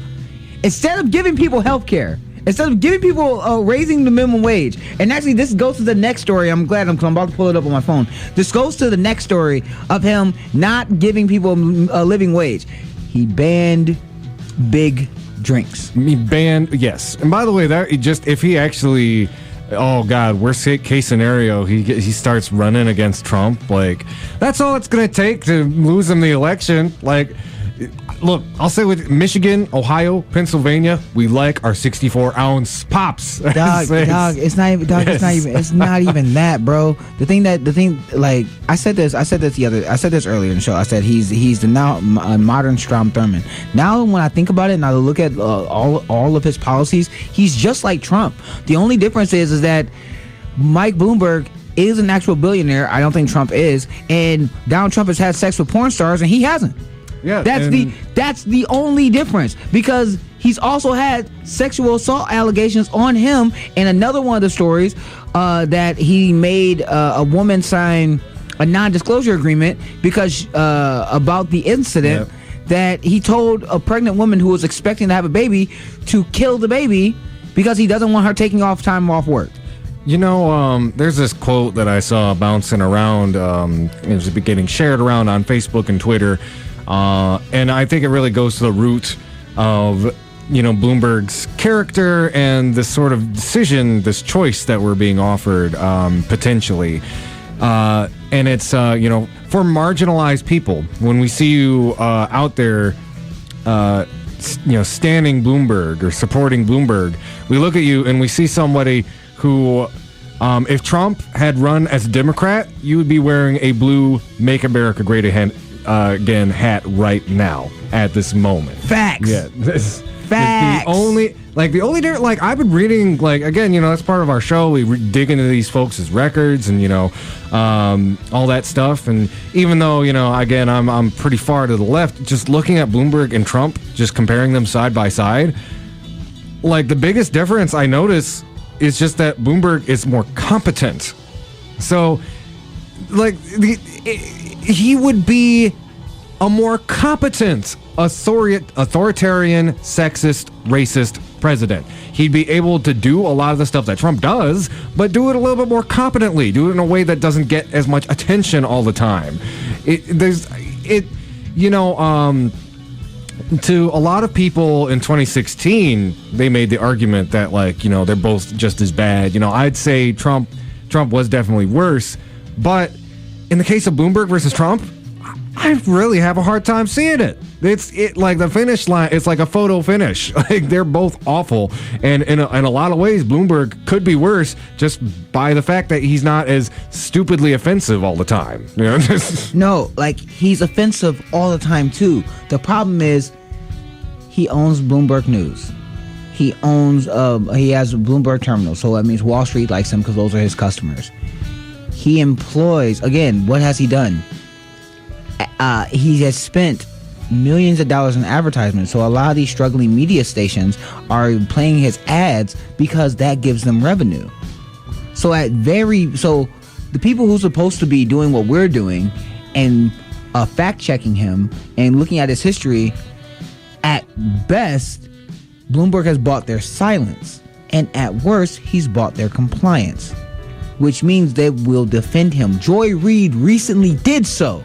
giving people health care, Instead of giving people raising the minimum wage. And actually, this goes to the next story. I'm about to pull it up on my phone. This goes to the next story of him not giving people a living wage. He banned big drinks. He banned, yes. And by the way, that just if he actually, oh God, worst case scenario, he starts running against Trump. Like, that's all it's gonna take to lose him the election. Like, look, I'll say with Michigan, Ohio, Pennsylvania, we like our 64-ounce pops. Dog, it's not even even that, bro. The thing, like I said this earlier in the show. I said he's the now modern Strom Thurmond. Now when I think about it and I look at all of his policies, he's just like Trump. The only difference is that Mike Bloomberg is an actual billionaire. I don't think Trump is, and Donald Trump has had sex with porn stars and he hasn't. Yeah, that's the only difference, because he's also had sexual assault allegations on him. And another one of the stories that he made a woman sign a non-disclosure agreement because about the incident that he told a pregnant woman who was expecting to have a baby to kill the baby because he doesn't want her taking time off work. You know, there's this quote that I saw bouncing around. It was getting shared around on Facebook and Twitter. And I think it really goes to the root of, Bloomberg's character and this sort of decision, this choice that we're being offered, potentially. And it's, for marginalized people, when we see you out there, standing Bloomberg or supporting Bloomberg, we look at you and we see somebody who, if Trump had run as a Democrat, you would be wearing a blue Make America Great Again hat right now at this moment. Facts. Yeah. Facts. The only difference, like I've been reading, like, again, that's part of our show. We dig into these folks' records and, all that stuff. And even though, again, I'm pretty far to the left, just looking at Bloomberg and Trump, just comparing them side by side, like the biggest difference I notice is just that Bloomberg is more competent. So, like, he would be a more competent, authoritarian, sexist, racist president. He'd be able to do a lot of the stuff that Trump does, but do it a little bit more competently. Do it in a way that doesn't get as much attention all the time. To a lot of people in 2016, they made the argument that, like, they're both just as bad. I'd say Trump was definitely worse, but in the case of Bloomberg versus Trump, I really have a hard time seeing it. It's like the finish line. It's like a photo finish. Like, they're both awful, and in a lot of ways, Bloomberg could be worse just by the fact that he's not as stupidly offensive all the time. No, like, he's offensive all the time too. The problem is he owns Bloomberg News. He has Bloomberg Terminal, so that means Wall Street likes him because those are his customers. He employs, again, what has he done? He has spent millions of dollars in advertisements. So a lot of these struggling media stations are playing his ads because that gives them revenue. So the people who's supposed to be doing what we're doing and fact checking him and looking at his history, at best, Bloomberg has bought their silence, and at worst, he's bought their compliance, which means they will defend him. Joy Reid recently did so.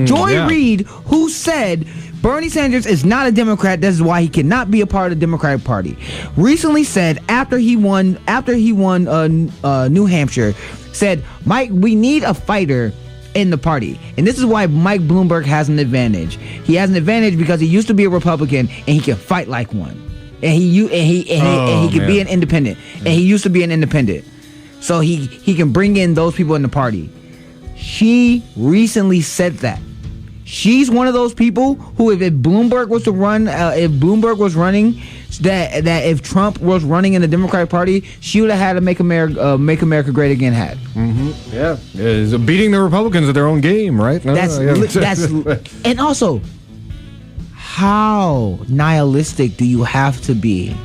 Joy Reid, who said Bernie Sanders is not a Democrat, this is why he cannot be a part of the Democratic Party, recently said after he won New Hampshire, said, Mike, we need a fighter in the party. And this is why Mike Bloomberg has an advantage. He has an advantage because he used to be a Republican and he can fight like one. And he can be an independent. And he used to be an independent. So he can bring in those people in the party. She recently said that. She's one of those people who, if Bloomberg was to run, if Trump was running in the Democratic Party, she would have had a Make America Great Again hat. Mm-hmm. Yeah, it's beating the Republicans at their own game, right? And also, how nihilistic do you have to be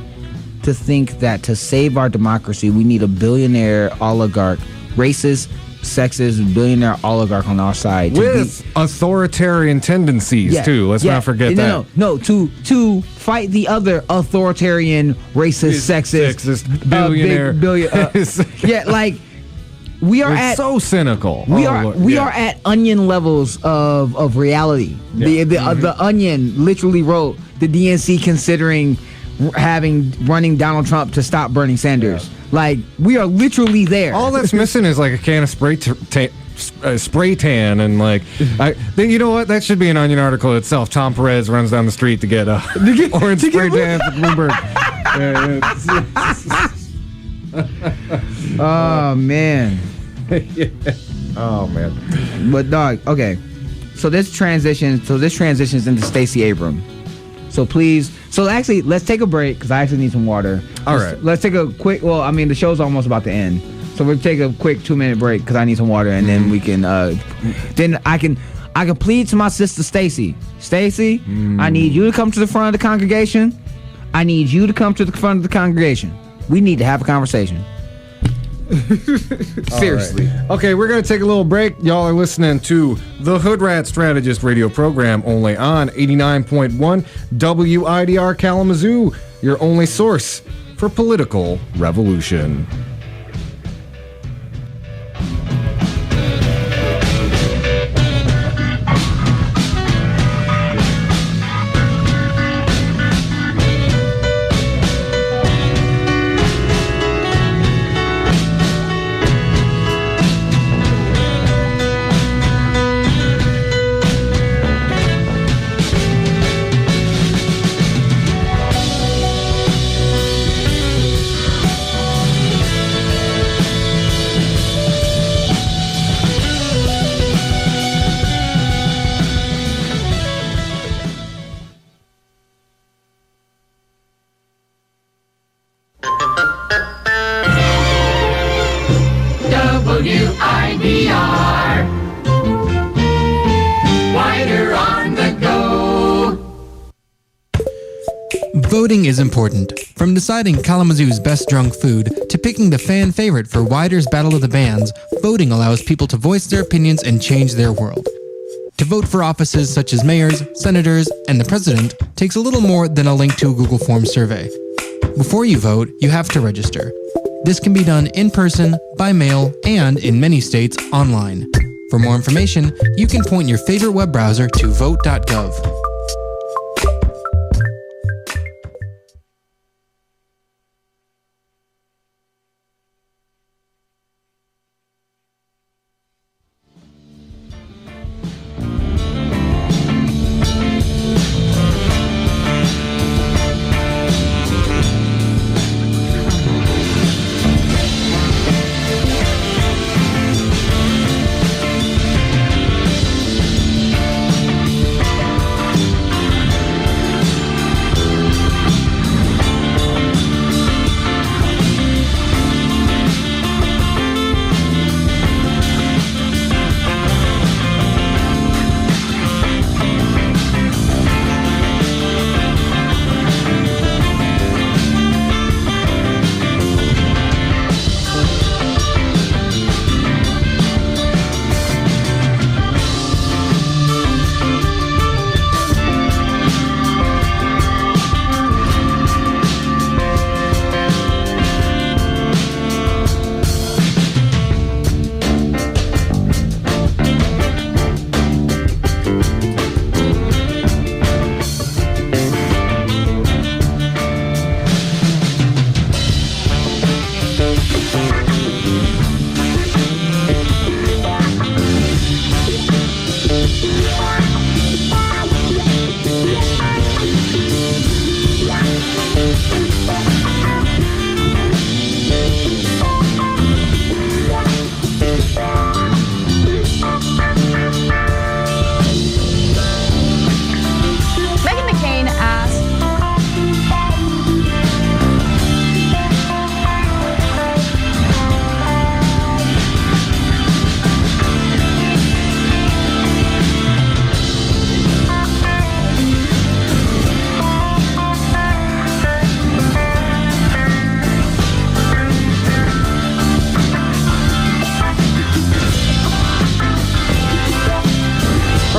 to think that to save our democracy, we need a billionaire oligarch, racist, sexist billionaire oligarch on our side. With authoritarian tendencies, too. Let's not forget that. No, to fight the other authoritarian, racist, sexist billionaire. We are so cynical. We are at onion levels of reality. Yeah. The Onion literally wrote the DNC considering running Donald Trump to stop Bernie Sanders. Yeah. We are literally there. All that's missing is a can of spray tan and then you know what? That should be an Onion article itself. Tom Perez runs down the street to get orange spray tan for Bloomberg. Oh man. Yeah. Oh man. But dog, okay. So this transitions into Stacey Abrams. So please, actually, let's take a break because I actually need some water. All right. Let's take a quick. Well, I mean, the show's almost about to end, so we'll take a quick 2-minute break because I need some water, and then we can. Then I can plead to my sister Stacey. Stacey, I need you to come to the front of the congregation. I need you to come to the front of the congregation. We need to have a conversation. Seriously. Right. Okay, we're going to take a little break. Y'all are listening to the Hoodrat Strategist radio program only on 89.1 WIDR Kalamazoo, your only source for political revolution. Voting is important. From deciding Kalamazoo's best drunk food to picking the fan favorite for Wider's Battle of the Bands, voting allows people to voice their opinions and change their world. To vote for offices such as mayors, senators, and the president takes a little more than a link to a Google Forms survey. Before you vote, you have to register. This can be done in person, by mail, and, in many states, online. For more information, you can point your favorite web browser to vote.gov.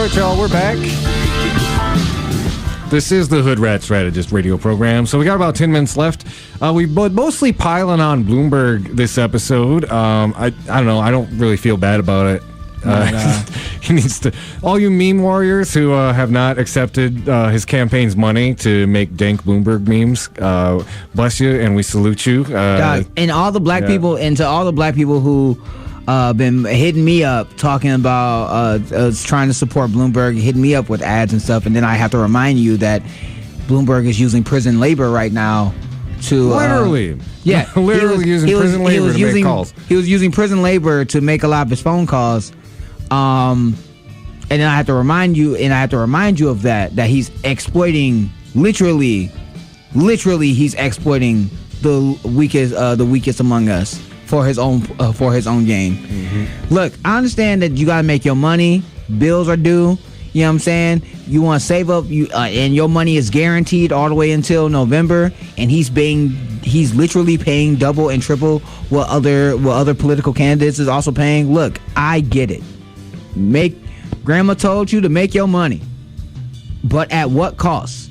right, y'all, we're back. This is the Hoodrat Strategist radio program. So we got about 10 minutes left. We've been mostly piling on Bloomberg this episode. I don't know. I don't really feel bad about it. He needs to. All you meme warriors who have not accepted his campaign's money to make dank Bloomberg memes, bless you, and we salute you. And all the black people, and to all the black people who been hitting me up talking about trying to support Bloomberg, hitting me up with ads and stuff, and then I have to remind you that Bloomberg is using prison labor right now to literally using prison labor to make calls. He was using prison labor to make a lot of his phone calls. And then I have to remind you of that he's exploiting literally he's exploiting the weakest among us for his own gain. Mm-hmm. Look, I understand that you gotta make your money, bills are due, you know what I'm saying? You want to save up, and your money is guaranteed all the way until November, and he's literally paying double and triple what other political candidates is also paying. Look, I get it. Grandma told you to make your money, but at what cost?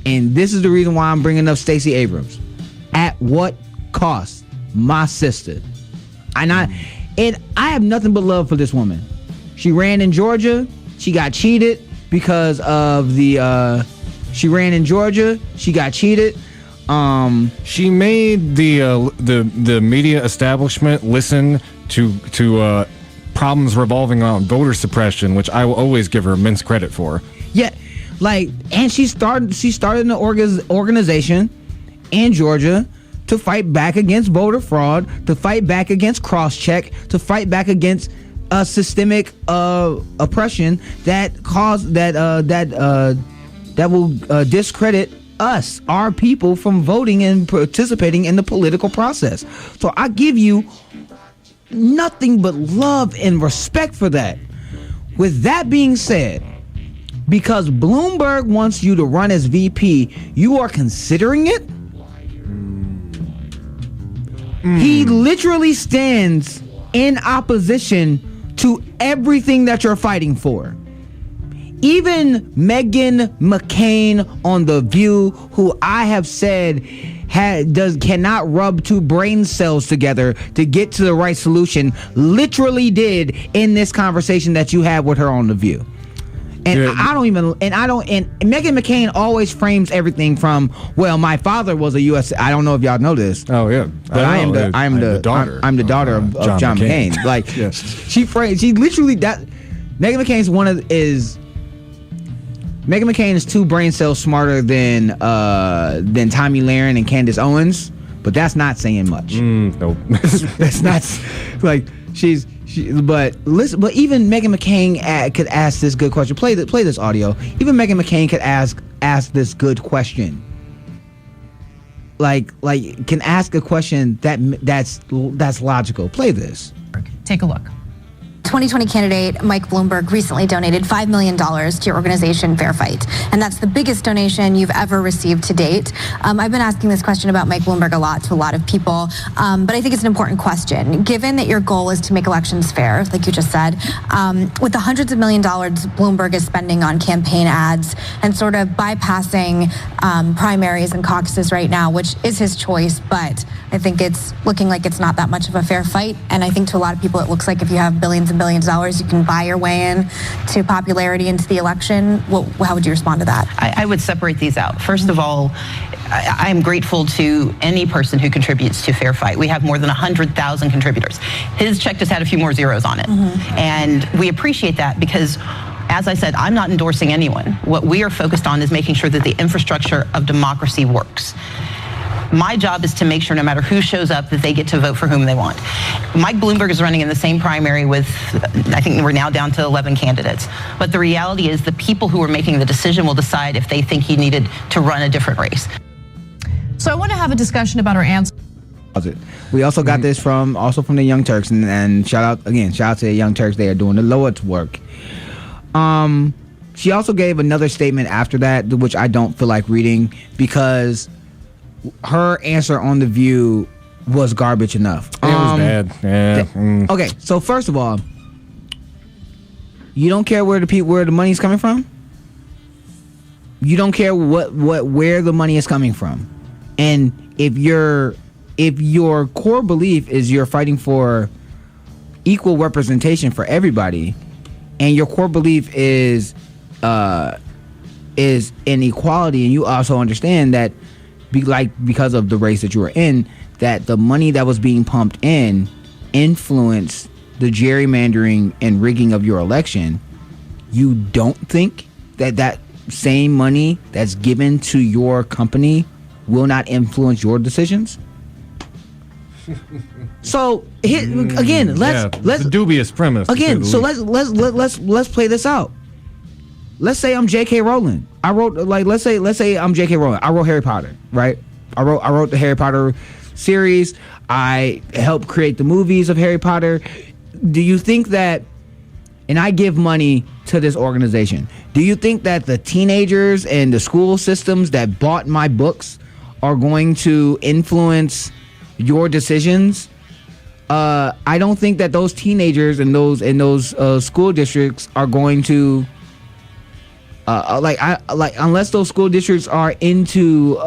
And this is the reason why I'm bringing up Stacey Abrams. At what cost, my sister? And I have nothing but love for this woman. She ran in Georgia. She got cheated because of she ran in Georgia. She got cheated. She made the media establishment listen to problems revolving around voter suppression, which I will always give her immense credit for. Yeah, and she started an organization in Georgia to fight back against voter fraud, to fight back against cross-check, to fight back against systemic oppression that will discredit us, our people, from voting and participating in the political process. So I give you nothing but love and respect for that. With that being said, because Bloomberg wants you to run as VP, you are considering it? He literally stands in opposition to everything that you're fighting for. Even Meghan McCain on The View, who I have said cannot rub two brain cells together to get to the right solution, literally did in this conversation that you had with her on The View. And Meghan McCain always frames everything from, well, my father was a U.S. I don't know if y'all know this. Oh yeah, but I'm the daughter of John McCain. Like yes. she literally that Meghan McCain's Meghan McCain is two brain cells smarter than Tommy Lahren and Candace Owens, but that's not saying much. Nope. That's not like but even Meghan McCain could ask this good question. Play this audio. Even Meghan McCain could ask this good question. Like can ask a question that's logical. Play this. Take a look. 2020 candidate Mike Bloomberg recently donated $5 million to your organization, Fair Fight, and that's the biggest donation you've ever received to date. I've been asking this question about Mike Bloomberg a lot to a lot of people, but I think it's an important question. Given that your goal is to make elections fair, like you just said, with the hundreds of millions Bloomberg is spending on campaign ads and sort of bypassing primaries and caucuses right now, which is his choice, but I think it's looking like it's not that much of a fair fight, and I think to a lot of people it looks like if you have billions and billions of dollars, you can buy your way in to popularity into the election. How would you respond to that? I would separate these out. First of all, I am grateful to any person who contributes to Fair Fight. We have more than 100,000 contributors. His check just had a few more zeros on it. Mm-hmm. And we appreciate that because, as I said, I'm not endorsing anyone. What we are focused on is making sure that the infrastructure of democracy works. My job is to make sure no matter who shows up that they get to vote for whom they want. Mike Bloomberg is running in the same primary with, I think we're now down to 11 candidates. But the reality is the people who are making the decision will decide if they think he needed to run a different race. So I want to have a discussion about our answer. We also got this from the Young Turks, and shout out to the Young Turks. They are doing the Lord's work. She also gave another statement after that, which I don't feel like reading because her answer on The View was garbage enough. It was bad. Yeah. Okay, so first of all, You don't care where the money's coming from? You don't care where the money is coming from. And if your core belief is you're fighting for equal representation for everybody, and your core belief is inequality, and you also understand that because of the race that you were in, that the money that was being pumped in influenced the gerrymandering and rigging of your election, you don't think that same money that's given to your company will not influence your decisions? So again, let's a dubious premise again. So let's play this out. Let's say I'm J.K. Rowling. Let's say I'm J.K. Rowling. I wrote Harry Potter, right? I wrote the Harry Potter series. I helped create the movies of Harry Potter. Do you think that, and I give money to this organization, do you think that the teenagers and the school systems that bought my books are going to influence your decisions? I don't think that those teenagers and those school districts are going to unless those school districts are into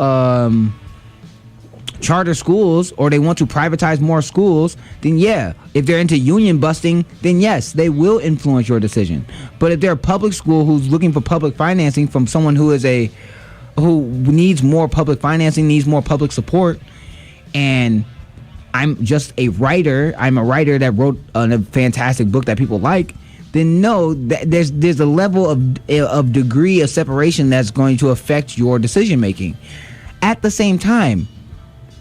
charter schools or they want to privatize more schools, then yeah. If they're into union busting, then yes, they will influence your decision. But if they're a public school who's looking for public financing from someone who needs more public financing, needs more public support, and I'm just a writer, I'm a writer that wrote a fantastic book that people like, then no, there's a level of degree of separation that's going to affect your decision making. At the same time,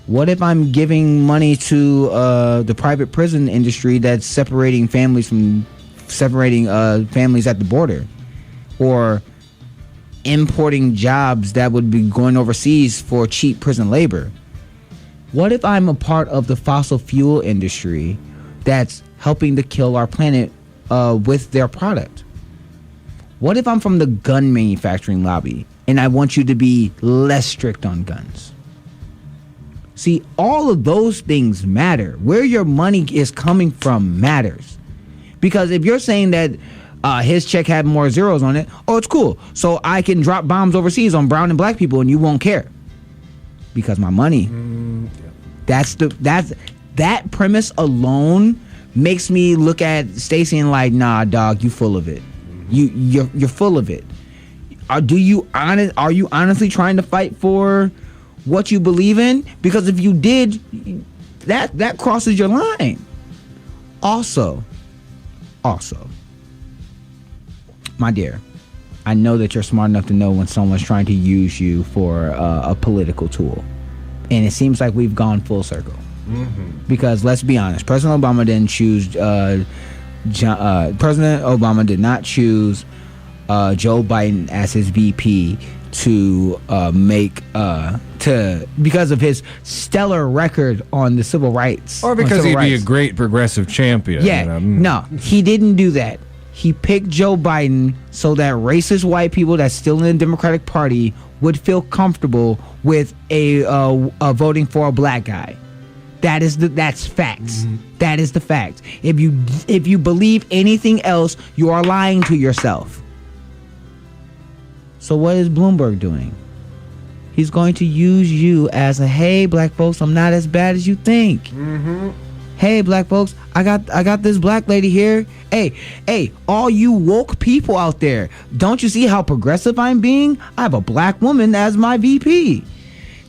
what if I'm giving money to the private prison industry that's separating families at the border, or importing jobs that would be going overseas for cheap prison labor? What if I'm a part of the fossil fuel industry that's helping to kill our planet with their product? What if I'm from the gun manufacturing lobby and I want you to be less strict on guns? See, all of those things matter. Where your money is coming from matters. Because if you're saying that his check had more zeros on it, oh, it's cool. So I can drop bombs overseas on brown and black people and you won't care. Because my money. That premise alone makes me look at Stacey and like, nah, dog, you full of it. You're full of it. Are you honestly trying to fight for what you believe in? Because if you did, that crosses your line. Also, my dear, I know that you're smart enough to know when someone's trying to use you for a political tool. And it seems like we've gone full circle. Mm-hmm. Because let's be honest, President Obama didn't choose President Obama did not choose Joe Biden as his VP because of his stellar record on the civil rights, or because he'd be a great progressive champion. Yeah, no, he didn't do that. He picked Joe Biden so that racist white people that's still in the Democratic Party would feel comfortable with a voting for a black guy. That's facts. Mm-hmm. That is the fact. If you believe anything else, you are lying to yourself. So what is Bloomberg doing? He's going to use you as a, hey, black folks, I'm not as bad as you think. Mm-hmm. Hey, black folks, I got this black lady here. Hey, all you woke people out there, don't you see how progressive I'm being? I have a black woman as my VP.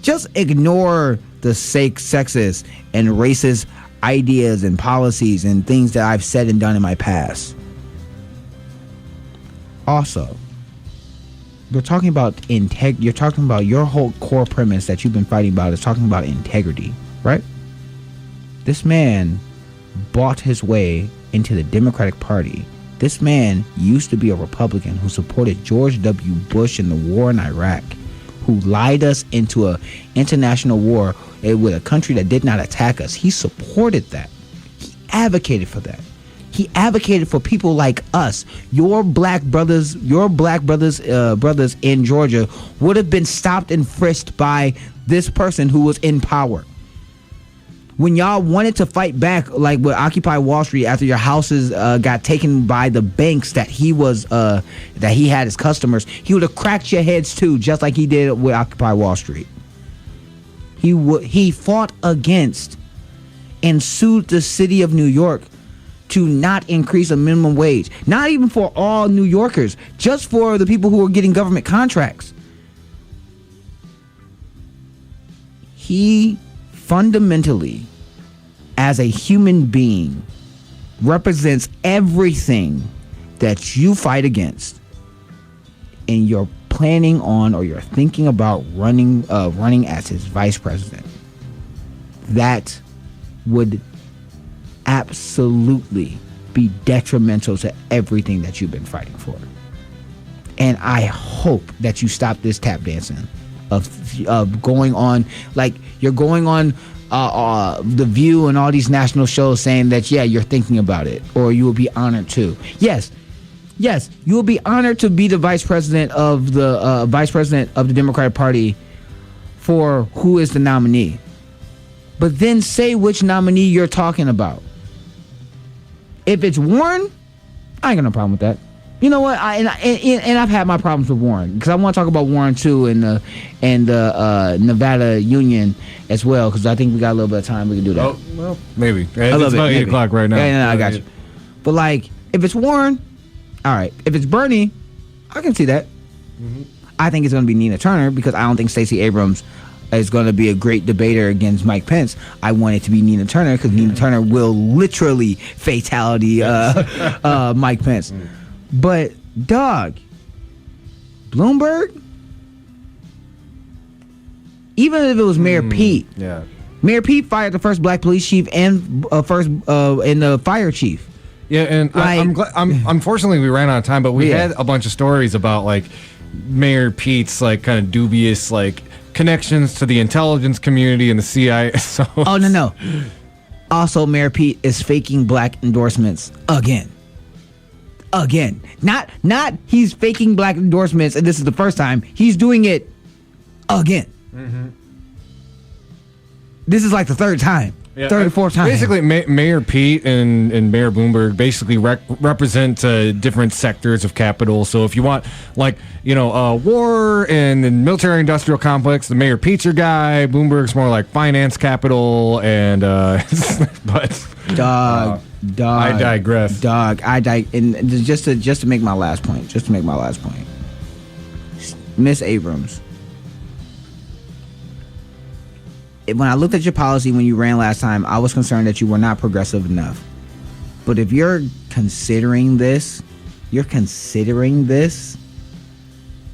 Just ignore the sexist and racist ideas and policies and things that I've said and done in my past. Also, you're talking about you're talking about your whole core premise that you've been fighting about is talking about integrity, right? This man bought his way into the Democratic Party. This man used to be a Republican who supported George W. Bush in the war in Iraq, who lied us into an international war with a country that did not attack us. He supported that. He advocated for that. He advocated for people like us. Your black brothers in Georgia would have been stopped and frisked by this person who was in power. when y'all wanted to fight back, like with Occupy Wall Street, after your houses got taken by the banks that he had as customers, he would have cracked your heads too, just like he did with Occupy Wall Street. He fought against and sued the city of New York to not increase a minimum wage, not even for all New Yorkers, just for the people who are getting government contracts. He fundamentally, as a human being, represents everything that you fight against, and you're planning on or you're thinking about running as his vice president. That would absolutely be detrimental to everything that you've been fighting for. And I hope that you stop this tap dancing of going on, like you're going on The View and all these national shows saying that, yeah, you're thinking about it, or you will be honored to. Yes, you will be honored to be the vice president of the Democratic Party for who is the nominee. But then say which nominee you're talking about. If it's Warren, I ain't got no problem with that. You know what? And I've had my problems with Warren, because I want to talk about Warren too, and the Nevada Union as well, because I think we got a little bit of time. We can do that. Oh, well, maybe. It's about 8 o'clock right now. Yeah, I got you. But like, if it's Warren, all right. If it's Bernie, I can see that. Mm-hmm. I think it's going to be Nina Turner, because I don't think Stacey Abrams is going to be a great debater against Mike Pence. I want it to be Nina Turner, because Nina Turner will literally fatality Mike Pence. Mm. But, dog, Bloomberg, even if it was Mayor Pete, Mayor Pete fired the first black police chief and the fire chief. Yeah, and like, I'm glad. Unfortunately, we ran out of time, but we had a bunch of stories about like Mayor Pete's like kind of dubious like connections to the intelligence community and the CIA. So no. Also, Mayor Pete is faking black endorsements again. Not he's faking black endorsements, and this is the first time. He's doing it again. Mm-hmm. This is like the third time. Yeah, third or fourth time. Basically, Mayor Pete and Mayor Bloomberg basically represent different sectors of capital. So if you want, like, war and the military-industrial complex, the Mayor Pete's your guy. Bloomberg's more like finance capital, and but dog. I digress. And just to make my last point. Miss Abrams. When I looked at your policy when you ran last time, I was concerned that you were not progressive enough. But if you're considering this,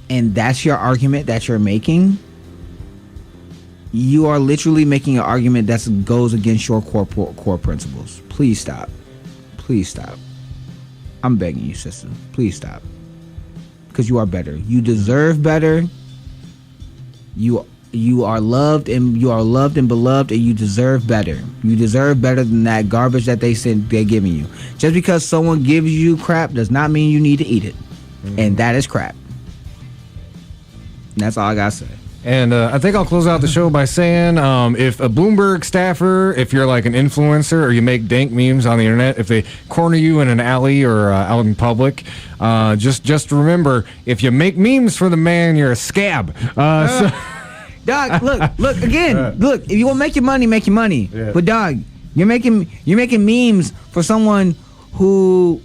and that's your argument that you're making, you are literally making an argument that goes against your core principles. Please stop. I'm begging you, sister. Please stop. Because you are better. You deserve better. You are loved and beloved, and you deserve better. You deserve better than that garbage that they're giving you. Just because someone gives you crap does not mean you need to eat it. Mm-hmm. And that is crap. And that's all I gotta say. And I think I'll close out the show by saying, if a Bloomberg staffer, if you're like an influencer or you make dank memes on the internet, if they corner you in an alley or out in public, just remember, if you make memes for the man, you're a scab. Dog, look again. Look, if you want to make your money, make your money. Yeah. But dog, you're making memes for someone who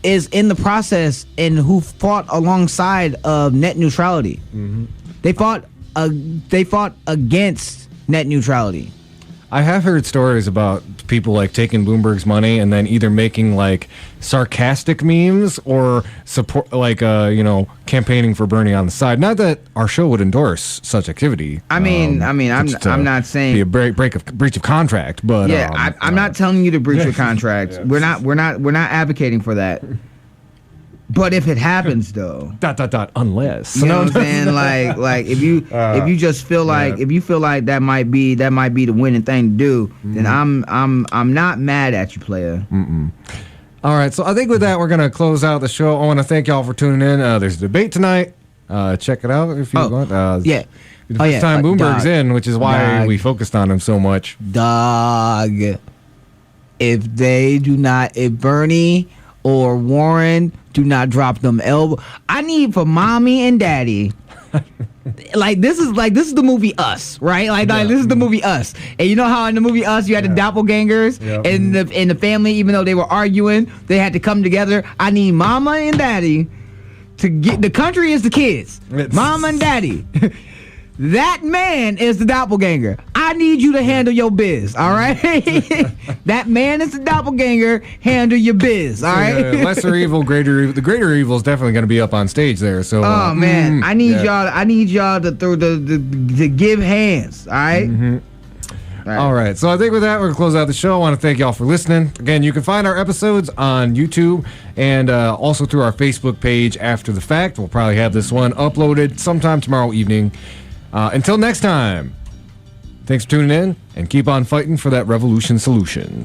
is in the process and who fought alongside of net neutrality. Mm-hmm. They fought against net neutrality. I have heard stories about people like taking Bloomberg's money and then either making like sarcastic memes or support, like campaigning for Bernie on the side. Not that our show would endorse such activity. I'm not saying be a breach of contract, but I'm not telling you to breach your contract. Yeah. We're not advocating for that. But if it happens, though, unless you know what I'm saying, like if you just feel like if you feel like that might be the winning thing to do, then I'm not mad at you, player. Mm-mm. All right, so I think with that we're gonna close out the show. I want to thank y'all for tuning in. There's a debate tonight. Check it out if you want. the first time Bloomberg's in, which is why we focused on him so much. Dog. If Bernie or Warren do not drop them elbow, I need for mommy and daddy. This is the movie Us, right? This is the movie Us. And you know how in the movie Us you had the doppelgangers and the family, even though they were arguing, they had to come together. I need mama and daddy to get the country is the kids. Mama and daddy. That man is the doppelganger. I need you to handle your biz, all right? That man is the doppelganger. Handle your biz, all right? Lesser evil, greater evil. The greater evil is definitely going to be up on stage there. So, man, I need y'all to throw to give hands, all right? Mm-hmm. All right. So I think with that, we're going to close out the show. I want to thank y'all for listening. Again, you can find our episodes on YouTube and also through our Facebook page after the fact. We'll probably have this one uploaded sometime tomorrow evening. Until next time, thanks for tuning in and keep on fighting for that revolution solution.